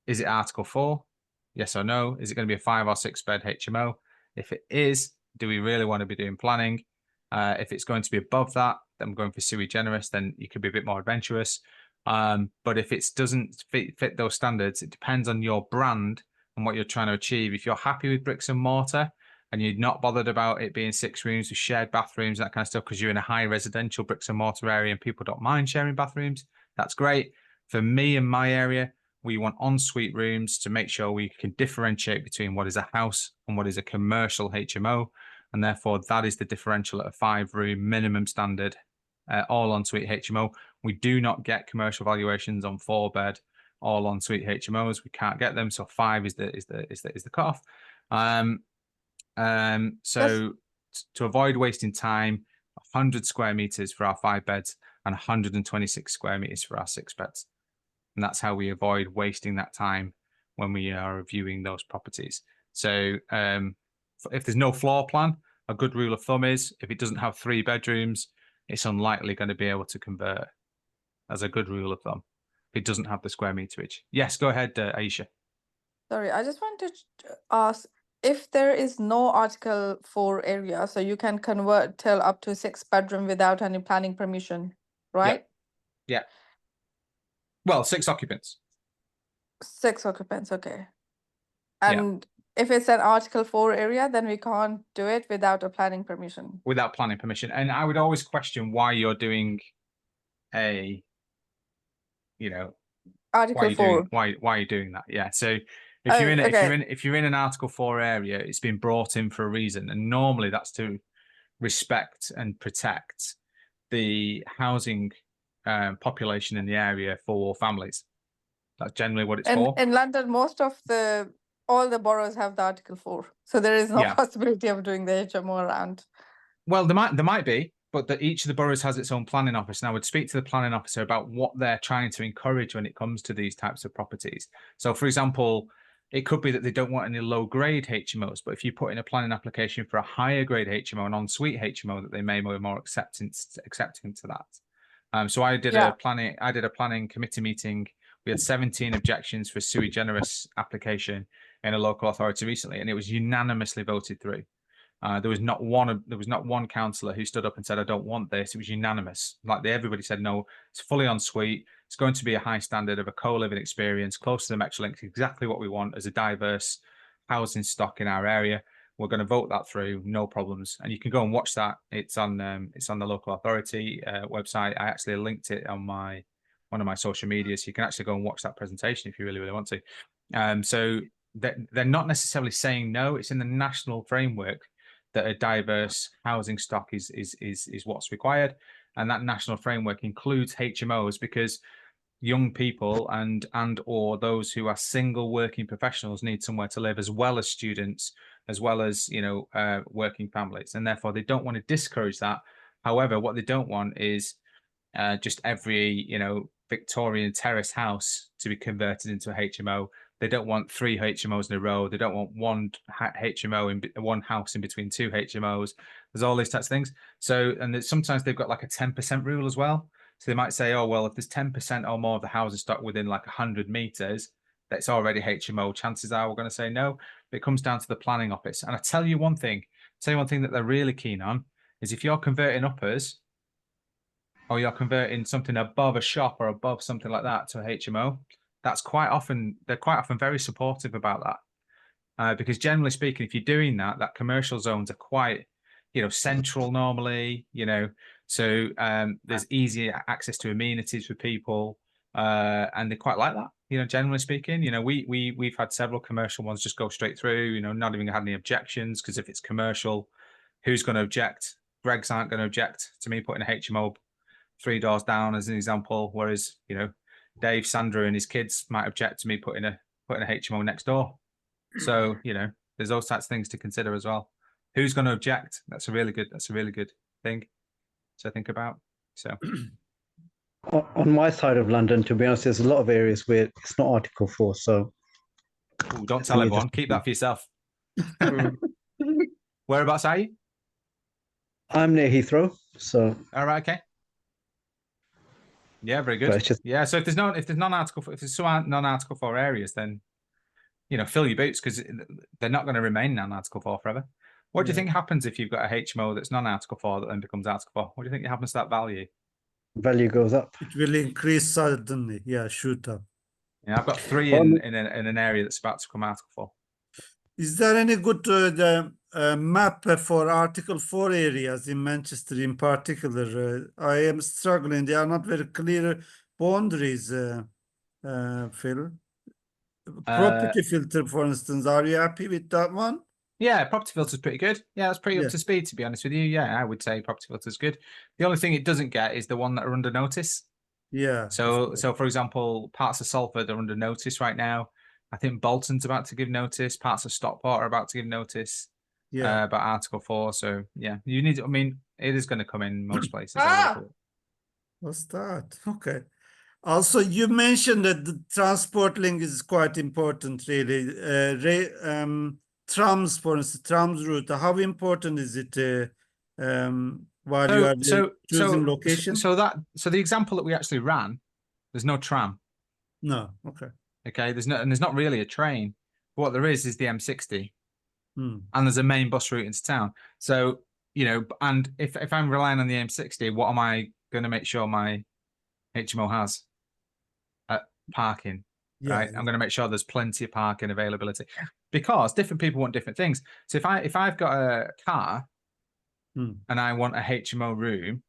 it Article 4? Yes or no? Is it going to be a 5 or 6-bed HMO? If it is, do we really want to be doing planning? If it's going to be above that, then I'm going for sui generis, then you could be a bit more adventurous. But if it doesn't fit those standards, it depends on your brand and what you're trying to achieve. If you're happy with bricks and mortar, and you're not bothered about it being 6 rooms with shared bathrooms, that kind of stuff, because you're in a high residential bricks and mortar area and people don't mind sharing bathrooms, that's great. For me in my area, we want ensuite rooms to make sure we can differentiate between what is a house and what is a commercial HMO. And therefore, that is the differential at a 5-room minimum standard, all ensuite HMO. We do not get commercial valuations on 4-bed all ensuite HMOs. We can't get them. So 5 is the cutoff. So to avoid wasting time, 100 square meters for our 5 beds and 126 square meters for our 6 beds. And that's how we avoid wasting that time when we are reviewing those properties. So if there's no floor plan, a good rule of thumb is if it doesn't have 3 bedrooms, it's unlikely going to be able to convert, as a good rule of thumb. If it doesn't have the square meterage. Yes, go ahead, Aisha. Sorry, I just wanted to ask if there is no Article 4 area, so you can convert till up to 6-bedroom without any planning permission, right? Yeah. Well, 6 occupants. 6 occupants, okay. Yeah. And if it's an Article 4 area, then we can't do it without a planning permission. Without planning permission. And I would always question why you're doing a, Article 4. why are you doing that? Yeah. So if you're in okay. if you're in an Article 4 area, it's been brought in for a reason, and normally that's to respect and protect the housing population in the area for families. That's generally what it's for. In London, all the boroughs have the Article 4, so there is no Yeah. possibility of doing the HMO around. Well, there might be, but each of the boroughs has its own planning office. And I would speak to the planning officer about what they're trying to encourage when it comes to these types of properties. So, for example, it could be that they don't want any low-grade HMOs, but if you put in a planning application for a higher-grade HMO, an ensuite HMO, that they may be more accepting to that. So I did a planning committee meeting. We had 17 objections for sui generis application in a local authority recently, and it was unanimously voted through. There was not one councillor who stood up and said, I don't want this. It was unanimous. Everybody said, no, it's fully ensuite. It's going to be a high standard of a co-living experience, close to the Metrolinx, exactly what we want as a diverse housing stock in our area. We're going to vote that through, no problems. And you can go and watch that. It's on the local authority website. I actually linked it on one of my social media, so you can actually go and watch that presentation if you really, really want to. So they're not necessarily saying no. It's in the national framework that a diverse housing stock is what's required, and that national framework includes HMOs, because young people and or those who are single working professionals need somewhere to live, as well as students, as well as, you know, working families, and therefore they don't want to discourage that. However, what they don't want is just every, you know, Victorian terrace house to be converted into a HMO. They don't want 3 HMOs in a row. They don't want one HMO in one house in between 2 HMOs. There's all these types of things. So, and sometimes they've got like a 10% rule as well. So they might say, oh, well, if there's 10% or more of the housing stock within like 100 meters, that's already HMO. Chances are we're going to say no. But it comes down to the planning office. And I tell you one thing that they're really keen on is if you're converting uppers, or you're converting something above a shop or above something like that to a HMO, they're quite often very supportive about that. Because generally speaking, if you're doing that, that commercial zones are quite, you know, central normally, you know, so there's easy access to amenities for people, and they quite like that, you know, generally speaking. You know, we've had several commercial ones just go straight through, you know, not even had any objections, because if it's commercial, who's going to object? Greg's aren't going to object to me putting a HMO 3 doors down as an example, whereas, you know, Dave, Sandra and his kids might object to me putting a HMO next door. So, you know, there's those types of things to consider as well. Who's going to object? That's a really good thing to think about. So On my side of London, to be honest, there's a lot of areas where it's not Article 4. So ooh, don't tell everyone. Keep that for yourself. Whereabouts are you? I'm near Heathrow, so All right, okay. Yeah, very but good. it's just Yeah, so if there's some non-Article 4 areas, then, you know, fill your boots, because they're not going to remain non-Article 4 forever. What do you think happens if you've got a HMO that's non-Article 4 that then becomes Article 4? What do you think happens to that value? value goes up. It will increase suddenly. Yeah, shoot up. Yeah, I've got 3 Well, in an area that's about to become Article 4. Is there any good map for Article 4 areas in Manchester in particular? I am struggling. They are not very clear boundaries, Phil. Property filter, for instance. Are you happy with that one? Yeah, property filter's pretty good. Yeah, it's pretty Yeah. up to speed, to be honest with you. Yeah, I would say property filter's good. The only thing it doesn't get is the one that are under notice. Yeah. So for example, parts of Salford are under notice right now. I think Bolton's about to give notice. Parts of Stockport are about to give notice. Yeah. About Article 4. So yeah, you need. I mean, it is going to come in most places. What's that? Okay. Also, you mentioned that the transport link is quite important, really. Trams, for instance, trams route. How important is it while you are choosing location? So the example that we actually ran, there's no tram. No. Okay. Okay, there's not really a train. What there is the M60. Hmm. And there's a main bus route into town. So, you know, and if I'm relying on the M60, what am I going to make sure my HMO has? Parking, Yeah, right? I'm going to make sure there's plenty of parking availability, because different people want different things. So if I've got a car and I want a HMO room,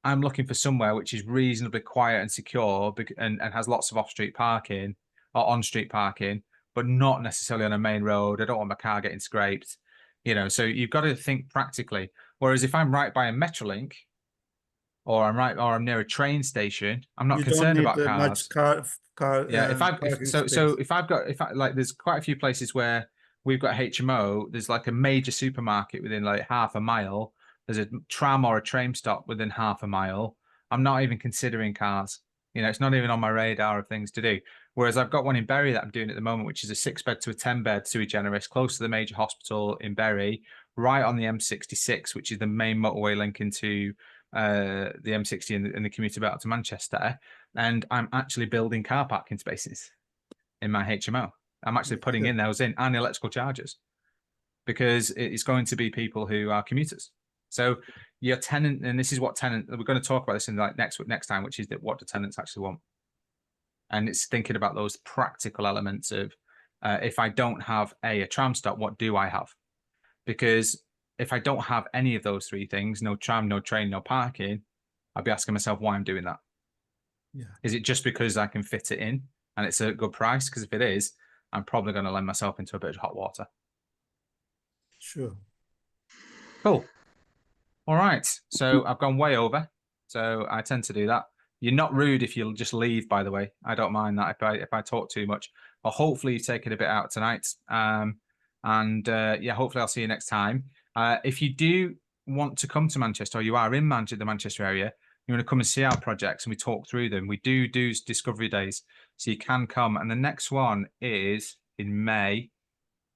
I'm looking for somewhere which is reasonably quiet and secure and has lots of off-street parking or on-street parking, but not necessarily on a main road. I don't want my car getting scraped, you know. So you've got to think practically. Whereas if I'm right by a Metrolink, or I'm near a train station, I'm not concerned about cars. much car. Yeah, parking like, there's quite a few places where we've got HMO. There's like a major supermarket within like half a mile. There's a tram or a train stop within half a mile. I'm not even considering cars. You know, it's not even on my radar of things to do. Whereas I've got one in Bury that I'm doing at the moment, which is a 6-bed to a 10-bed sui generis, close to the major hospital in Bury, right on the M66, which is the main motorway link into the M60 and the commuter belt to Manchester. And I'm actually building car parking spaces in my HMO. I'm actually putting in those in, and electrical chargers, because it's going to be people who are commuters. So your tenant, and this is what tenant, we're going to talk about this in like next time, which is that what do tenants actually want? And it's thinking about those practical elements of if I don't have a tram stop, what do I have? Because if I don't have any of those 3 things, no tram, no train, no parking, I'd be asking myself why I'm doing that. Yeah. Is it just because I can fit it in and it's a good price? Because if it is, I'm probably going to lend myself into a bit of hot water. Sure. Cool. All right. So I've gone way over. So I tend to do that. You're not rude if you'll just leave, by the way. I don't mind that if I talk too much. But hopefully you've taken a bit out tonight. Yeah, hopefully I'll see you next time. If you do want to come to Manchester, or you are in the Manchester area, you want to come and see our projects and we talk through them, we do discovery days, so you can come. And the next one is in May,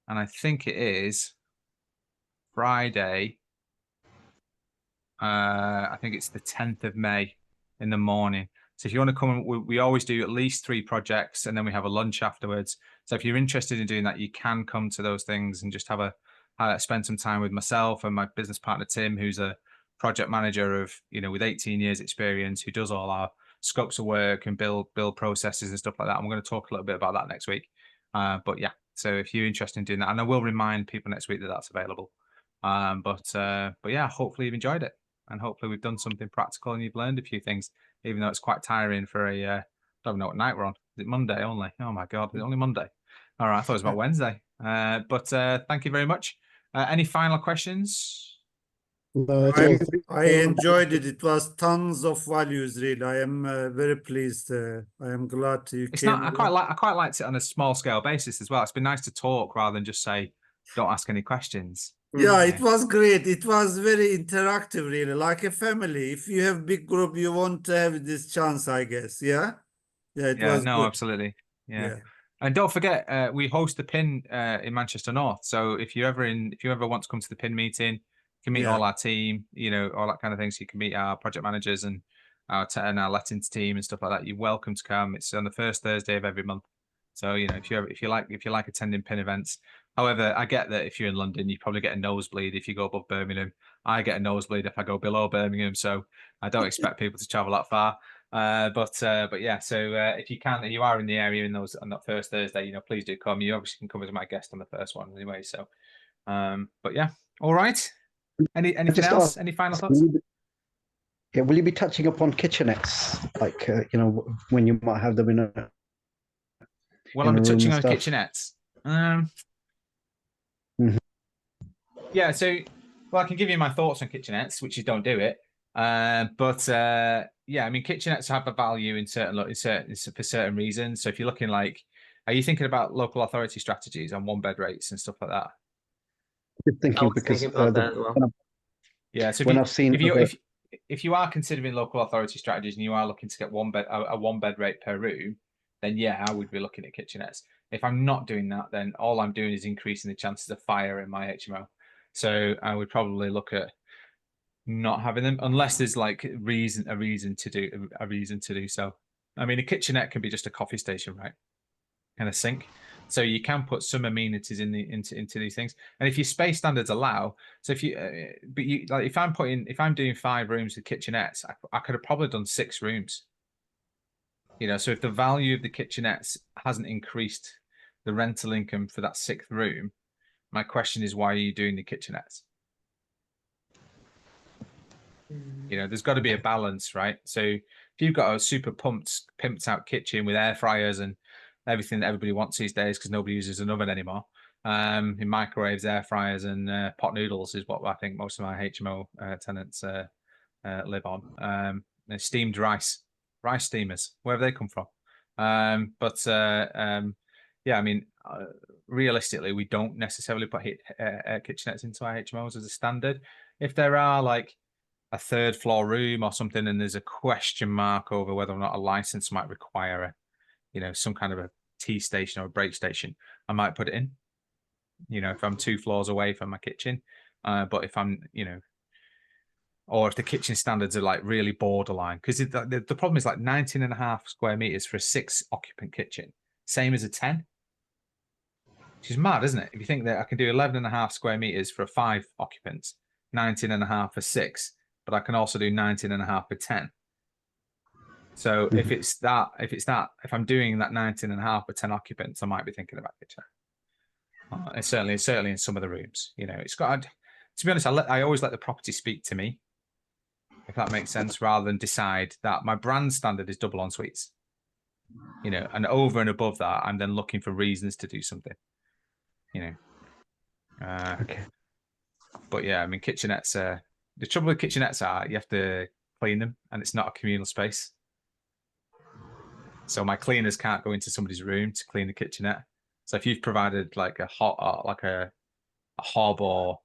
and I think it is Friday. I think it's the 10th of May in the morning. So if you want to come, we always do at least 3 projects, and then we have a lunch afterwards. So if you're interested in doing that, you can come to those things and just spend some time with myself and my business partner Tim, who's a project manager of, with 18 years experience, who does all our scopes of work and build processes and stuff like that. And we're going to talk a little bit about that next week. But yeah, so if you're interested in doing that, and I will remind people next week that that's available. But yeah, hopefully you've enjoyed it, and hopefully we've done something practical and you've learned a few things, even though it's quite tiring for I don't know what night we're on. Is it Monday only? Oh my God, it's only Monday. All right, I thought it was about Wednesday. But thank you very much. Any final questions? No, that's all. I enjoyed it. It was tons of values, really. I am very pleased. I am glad you It's came. not. I quite liked it on a small scale basis as well. It's been nice to talk rather than just say, "Don't ask any questions." Yeah, it was great. It was very interactive, really, like a family. If you have big group, you want to have this chance, I guess. Yeah, yeah, it was no, good. absolutely. Yeah. Yeah. And don't forget, we host the PIN in Manchester North. So if you ever want to come to the PIN meeting, you can meet Yeah. all our team, all that kind of thing. So you can meet our project managers and our lettings team and stuff like that. You're welcome to come. It's on the first Thursday of every month. So if you like attending PIN events. However, I get that if you're in London, you probably get a nosebleed if you go above Birmingham. I get a nosebleed if I go below Birmingham. So I don't expect people to travel that far. But yeah, so if you are in the area on that first Thursday, please do come. You obviously can come as my guest on the first one anyway. So, but yeah, all right. Anything just else? ask, Any final thoughts? will you be touching upon kitchenettes, like when you might have them in a? Well, in I'm a room touching and on stuff? kitchenettes. Mhm. Yeah, so I can give you my thoughts on kitchenettes, which is don't do it. But yeah, I mean, kitchenettes have a value in for certain reasons. So if you're looking are you thinking about local authority strategies on 1-bed rates and stuff like that? Just I thinking was because thinking about that as well. Yeah, so when I've seen if you are considering local authority strategies and you are looking to get a 1-bed rate per room, then yeah, I would be looking at kitchenettes. If I'm not doing that, then all I'm doing is increasing the chances of fire in my HMO. So I would probably look at not having them unless there's a reason to do so. I mean, a kitchenette can be just a coffee station, right? And a sink. So you can put some amenities into these things, and if your space standards allow, so if I'm doing 5 rooms with kitchenettes, I could have probably done 6 rooms. So if the value of the kitchenettes hasn't increased the rental income for that 6th room, my question is, why are you doing the kitchenettes? There's got to be a balance, right? So if you've got a super pimped out kitchen with air fryers and everything that everybody wants these days, because nobody uses an oven anymore, in microwaves, air fryers, and pot noodles is what I think most of my HMO tenants live on. Steamed rice steamers, wherever they come from. Yeah, I mean, realistically, we don't necessarily put kitchenettes into our HMOs as a standard. If there are a 3rd floor room or something, and there's a question mark over whether or not a license might require some kind of a tea station or a break station, I might put it in. If I'm 2 floors away from my kitchen, but if I'm or if the kitchen standards are really borderline, because the problem is 19.5 square meters for a 6 occupant kitchen, same as a 10. Which is mad, isn't it? If you think that I can do 11.5 square meters for a 5 occupants, 19.5 for 6, but I can also do 19.5 for 10. So if I'm doing that 19.5 for 10 occupants, I might be thinking about kitchen. It's certainly in some of the rooms. It's got. To be honest, I always let the property speak to me, if that makes sense, rather than decide that my brand standard is double en suites. And over and above that, I'm then looking for reasons to do something. Okay. But yeah, I mean, kitchenettes. The trouble with kitchenettes are you have to clean them, and it's not a communal space. So my cleaners can't go into somebody's room to clean the kitchenette. So if you've provided like a hob or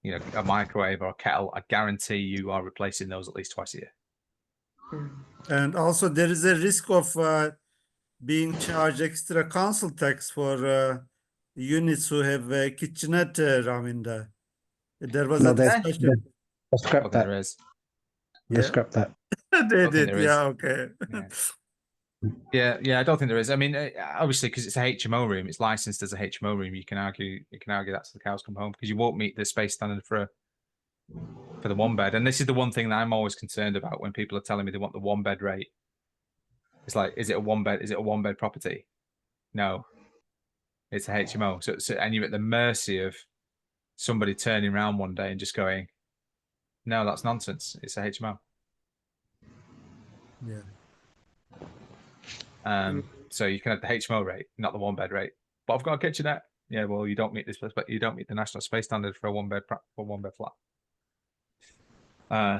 a microwave or a kettle, I guarantee you are replacing those at least twice a year. And also there is a risk of being charged extra council tax for units who have a kitchenette, Ravinda. There was No, a there's- discussion. Let's scrap Well, there that. is. Let's Yeah. scrap that. They think did, there is. yeah, okay. Yeah, I don't think there is. I mean, obviously, because it's a HMO room, it's licensed as a HMO room. You can argue that's the cows come home, because you won't meet the space standard for the one bed. And this is the one thing that I'm always concerned about when people are telling me they want the one bed rate. It's like, is it a one bed? Is it a one bed property? No, it's a HMO. So and you're at the mercy of somebody turning around one day and just going, no, that's nonsense. It's a HMO. Yeah. So you can have the HMO rate, not the one bed rate. But I've got a kitchenette. Yeah, well, you don't meet this, but you don't meet the national space standard for a one bed flat.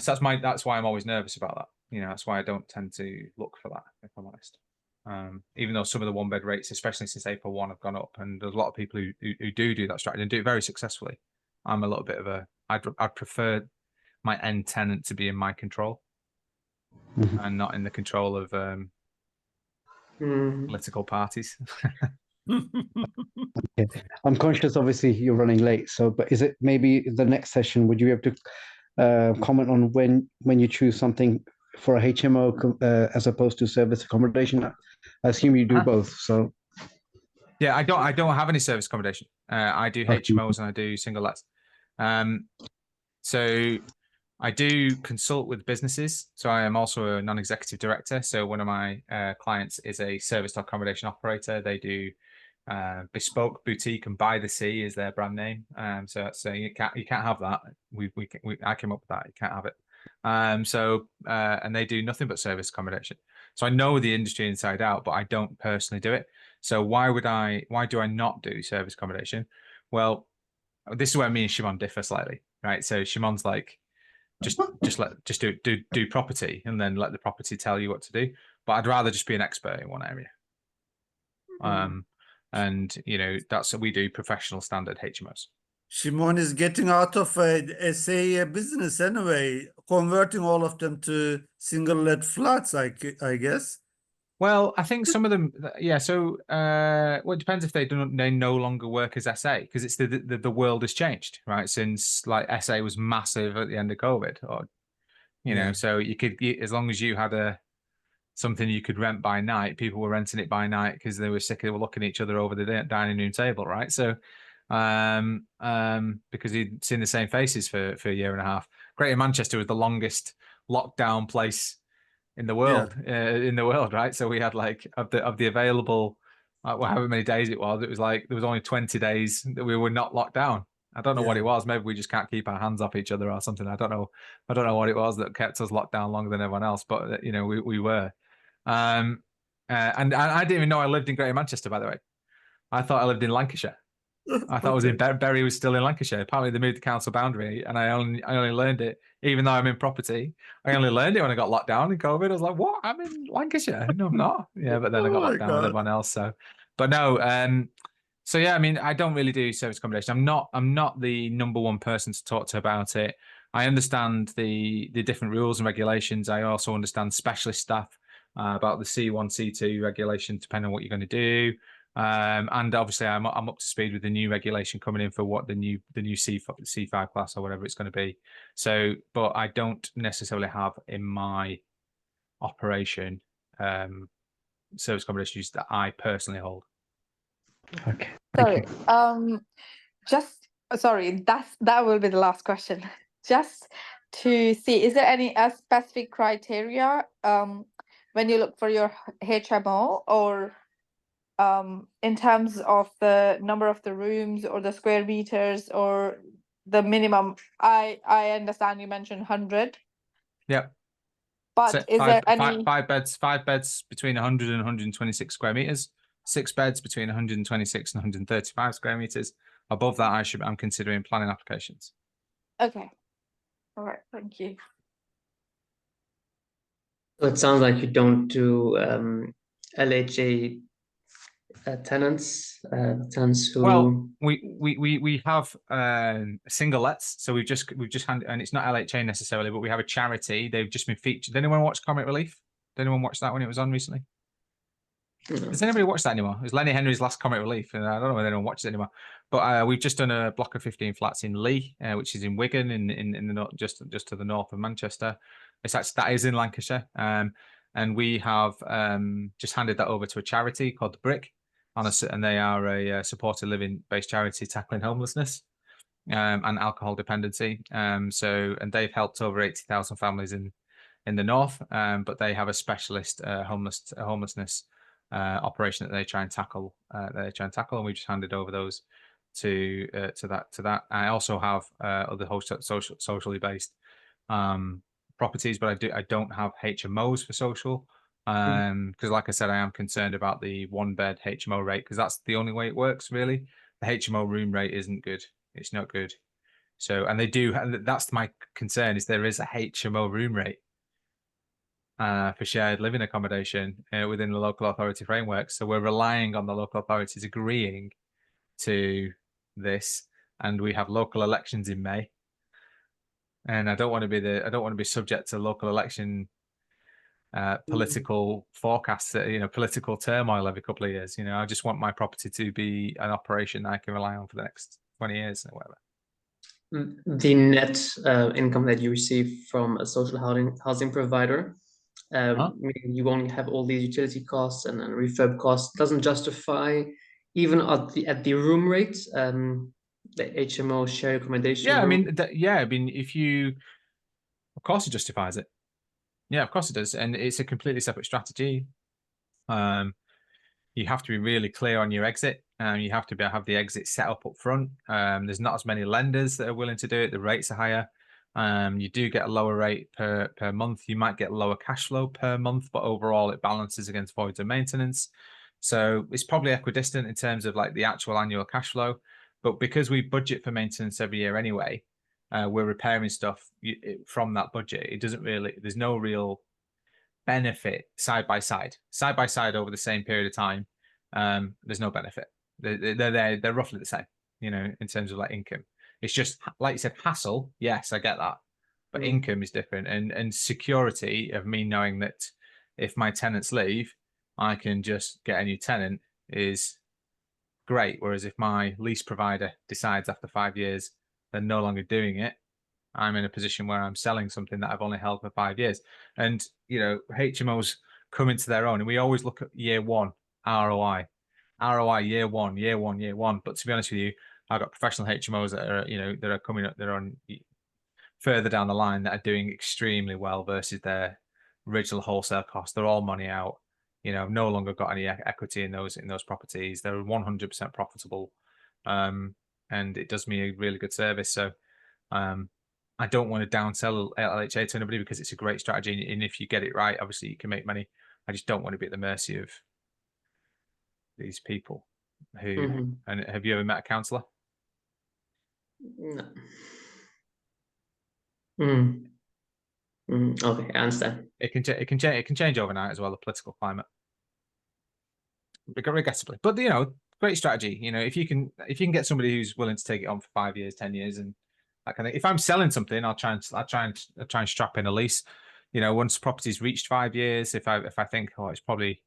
So that's why I'm always nervous about that. That's why I don't tend to look for that, if I'm honest. Even though some of the one bed rates, especially since April 1, have gone up, and there's a lot of people who do that strategy and do it very successfully. I'm a little bit of I'd prefer my end tenant to be in my control and not in the control of political parties. Okay. I'm conscious, obviously, you're running late. So, but is it maybe the next session? Would you be able to comment on when you choose something for a HMO as opposed to service accommodation? I assume you do both. So, yeah, I don't have any service accommodation. I do HMOs and I do single lets. So I do consult with businesses. So I am also a non-executive director. So one of my clients is a service accommodation operator. They do bespoke boutique, and By the Sea is their brand name. So you can't have that. I came up with that. You can't have it. And they do nothing but service accommodation. So I know the industry inside out, but I don't personally do it. So why do I not do service accommodation? Well, this is where me and Shimon differ slightly, right? So Shimon's like, just do property and then let the property tell you what to do. But I'd rather just be an expert in one area. And that's what we do, professional standard HMOs. Shimon is getting out of a SA business anyway, converting all of them to single let flats, I guess. Well, I think some of them, yeah. So, well, it depends if they no longer work as SA, because it's the world has changed, right? Since like SA was massive at the end of COVID, or so you could, as long as you had something you could rent by night, people were renting it by night because they were sick of looking at each other over the dining room table, right? So, because you'd seen the same faces for a year and a half. Greater Manchester was the longest lockdown place in the world, right? So we had like of the available, however many days it was like there was only 20 days that we were not locked down. I don't know what it was. Maybe we just can't keep our hands off each other or something. I don't know what it was that kept us locked down longer than everyone else, but we were. And I didn't even know I lived in Greater Manchester, by the way. I thought I lived in Lancashire. I thought I was in Bury was still in Lancashire. Apparently they moved the council boundary, and I only learned it, even though I'm in property. I only learned it when I got locked down in COVID. I was like, "What? I'm in Lancashire? No, I'm not." Yeah, but then I got locked down with everyone else. So, but no. So yeah, I mean, I don't really do service accommodation. I'm not the number one person to talk to about it. I understand the different rules and regulations. I also understand specialist stuff about the C1, C2 regulation, depending on what you're going to do. And obviously I'm up to speed with the new regulation coming in for what the new C5 class or whatever it's going to be. So, but I don't necessarily have in my operation service accommodations that I personally hold. okay. Sorry, sorry, that will be the last question. Just to see, is there any specific criteria when you look for your HMO, or in terms of the number of the rooms or the square meters or the minimum? I understand you mentioned 100. Yeah. But So is there any five beds between 100 and 126 square meters, 6 beds between 126 and 135 square meters. Above that, I'm considering planning applications. Okay. All right, thank you. So it sounds like you don't do LHA tenants who. Well, we have single lets, so we've just handed, and it's not LHA necessarily, but we have a charity. They've just been featured. Did anyone watch Comic Relief? Did anyone watch that when it was on recently? Does anybody watch that anymore? It was Lenny Henry's last Comic Relief, and I don't know whether anyone watches it anymore. But we've just done a block of 15 flats in Lee, which is in Wigan, in the north, just to the north of Manchester. It's actually, that is in Lancashire, and we have just handed that over to a charity called The Brick, and they are a supported living based charity tackling homelessness and alcohol dependency. And they've helped over 80,000 families in the north, but they have a specialist homelessness operation that they try and tackle. And we just handed over those to that. I also have other socially based properties, but I don't have HMOs for social, because like I said, I am concerned about the 1-bed HMO rate, because that's the only way it works really. The HMO room rate isn't good. It's not good. So, and that's my concern, is there is a HMO room rate for shared living accommodation within the local authority framework. So we're relying on the local authorities agreeing to this, and we have local elections in May. And I don't want to be subject to local election political forecasts, political turmoil every couple of years. I just want my property to be an operation I can rely on for the next 20 years or whatever. The net income that you receive from a social housing provider, meaning you won't have all these utility costs and refurb costs, doesn't justify even at the room rate, the HMO shared accommodation. Yeah, I mean, if you, of course, it justifies it. Yeah, of course it does, and it's a completely separate strategy. You have to be really clear on your exit. You have to have the exit set up front. There's not as many lenders that are willing to do it. The rates are higher. You do get a lower rate per month. You might get lower cash flow per month, but overall it balances against voids and maintenance. So it's probably equidistant in terms of like the actual annual cash flow. But because we budget for maintenance every year anyway, we're repairing stuff from that budget. It doesn't really, there's no real benefit side by side over the same period of time. There's no benefit. They're roughly the same, in terms of like income. It's just, like you said, hassle. Yes, I get that, but income is different, and security of me knowing that if my tenants leave, I can just get a new tenant is great. Whereas if my lease provider decides after 5 years they're no longer doing it, I'm in a position where I'm selling something that I've only held for 5 years. And, HMOs come into their own, and we always look at year one ROI, year one. But to be honest with you, I've got professional HMOs that are, that are coming up, they're on further down the line that are doing extremely well versus their original wholesale cost. They're all money out, no longer got any equity in those properties. They're 100% profitable. And it does me a really good service. So, I don't want to downsell LHA to anybody because it's a great strategy. And if you get it right, obviously you can make money. I just don't want to be at the mercy of these people who, and have you ever met a counsellor? No. Okay, I understand. It can change overnight as well, the political climate. Regrettably. But great strategy. If you can get somebody who's willing to take it on for 5 years, 10 years, and that kind of, if I'm selling something, I'll try and strap in a lease. Once property's reached 5 years, if I think, it's probably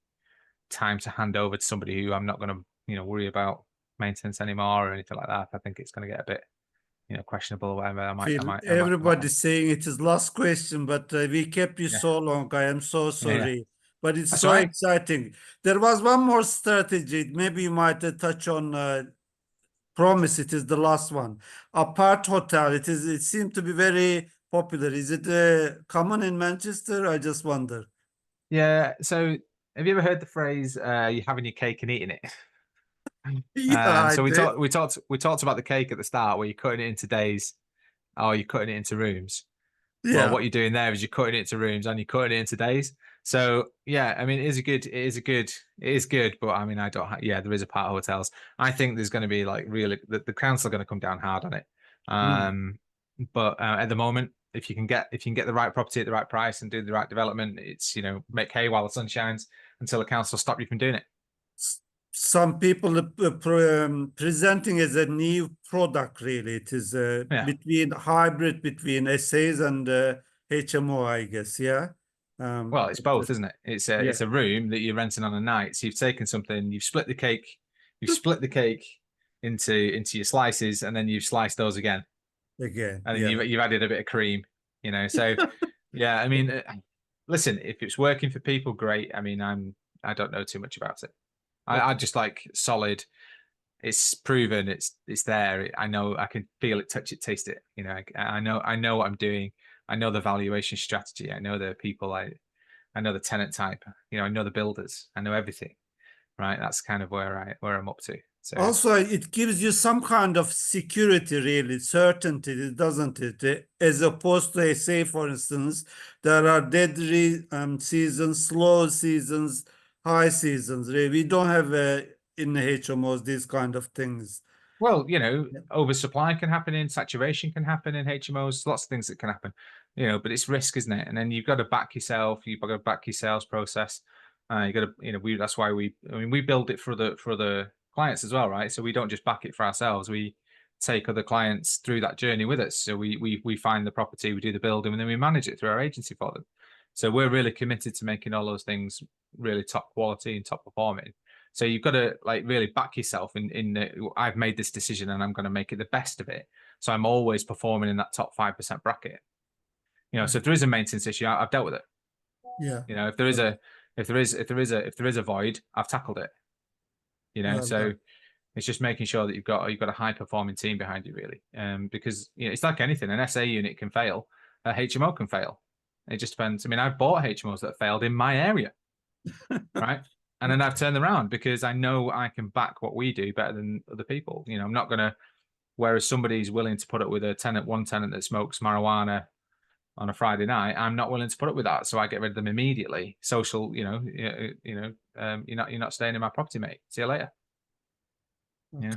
time to hand over to somebody who I'm not going to worry about maintenance anymore or anything like that. I think it's going to get a bit questionable or whatever. I might everybody's saying it is last question, but we kept you so long. I am so sorry. Yeah. But it's That's so right. exciting. There was one more strategy. Maybe you might touch on. Promise, it is the last one. Apart hotel. It seemed to be very popular. Is it common in Manchester? I just wonder. Yeah. So, have you ever heard the phrase "you're having your cake and eating it"? Yeah. So we talked about the cake at the start, where you're cutting it into days, or you're cutting it into rooms. Yeah. Well, what you're doing there is you're cutting it into rooms and you're cutting it into days. So yeah, I mean, it is good, but I mean, there is a part of hotels. I think there's going to be like really the council are going to come down hard on it. But at the moment, if you can get the right property at the right price and do the right development, it's make hay while the sun shines. until the council stop you from doing it. Some people presenting as a new product, really. It is Yeah. between hybrid between SAs and HMO, I guess. Yeah. Well, it's both, isn't it? It's a Yeah. it's a room that you're renting on a night. So you've taken something, you've split the cake, into your slices, and then you've sliced those again, Again. and then Yeah. you've added a bit of cream, you know. So yeah, I mean, listen, if it's working for people, great. I mean, I don't know too much about it. I just like solid. It's proven. It's there. I know. I can feel it, touch it, taste it. You know. I know what I'm doing. I know the valuation strategy. I know the people. I know the tenant type. You know. I know the builders. I know everything. Right. That's kind of where I'm up to. So Also, it gives you some kind of security, really, certainty, doesn't it? As opposed to, say, for instance, there are dead seasons, slow seasons, high seasons. Really. We don't have in the HMOs these kind of things. well, you know, Yeah. oversupply can happen, in saturation can happen in HMOs. Lots of things that can happen. You know, but it's risk, isn't it? And then you've got to back yourself. You've got to back your sales process. You got to, you know, that's why we build it for the clients as well, right? So we don't just back it for ourselves. We take other clients through that journey with us. So we find the property, we do the building, and then we manage it through our agency for them. So we're really committed to making all those things really top quality and top performing. So you've got to like really back yourself I've made this decision and I'm going to make it the best of it. So I'm always performing in that top 5% bracket. You know, so if there is a maintenance issue, I've dealt with it. Yeah. You know, if there is a void, I've tackled it. You know, Well so done. it's just making sure that you've got a high performing team behind you, really. Because you know, it's like anything, an SA unit can fail, a HMO can fail. It just depends. I mean, I've bought HMOs that failed in my area, right? And then I've turned around because I know I can back what we do better than other people. You know, I'm not going to, whereas somebody's willing to put up with one tenant that smokes marijuana on a Friday night, I'm not willing to put up with that. So I get rid of them immediately. Social, you're not staying in my property, mate. See you later. Yeah.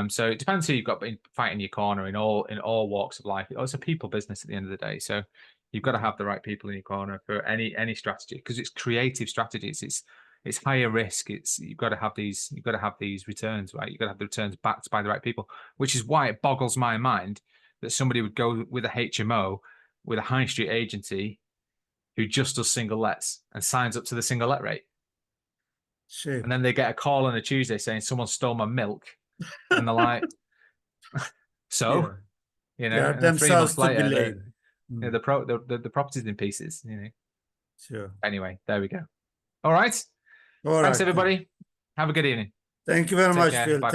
So it depends who you've got fighting your corner in all walks of life. It's a people business at the end of the day. So you've got to have the right people in your corner for any strategy, because it's creative strategies. It's higher risk. You've got to have these returns, right? You've got to have the returns backed by the right people, which is why it boggles my mind that somebody would go with a HMO with a high street agency who just does single lets and signs up to the single let rate. Shame. And then they get a call on a Tuesday saying someone stole my milk. And they're like, so, Yeah. you know, They are and then 3 themselves months to later, blame. you know, the property's in pieces, you know. Sure. Anyway, there we go. All right. All Thanks, right. everybody. Have a good evening. Thank you very Take much, care. Phil. Bye.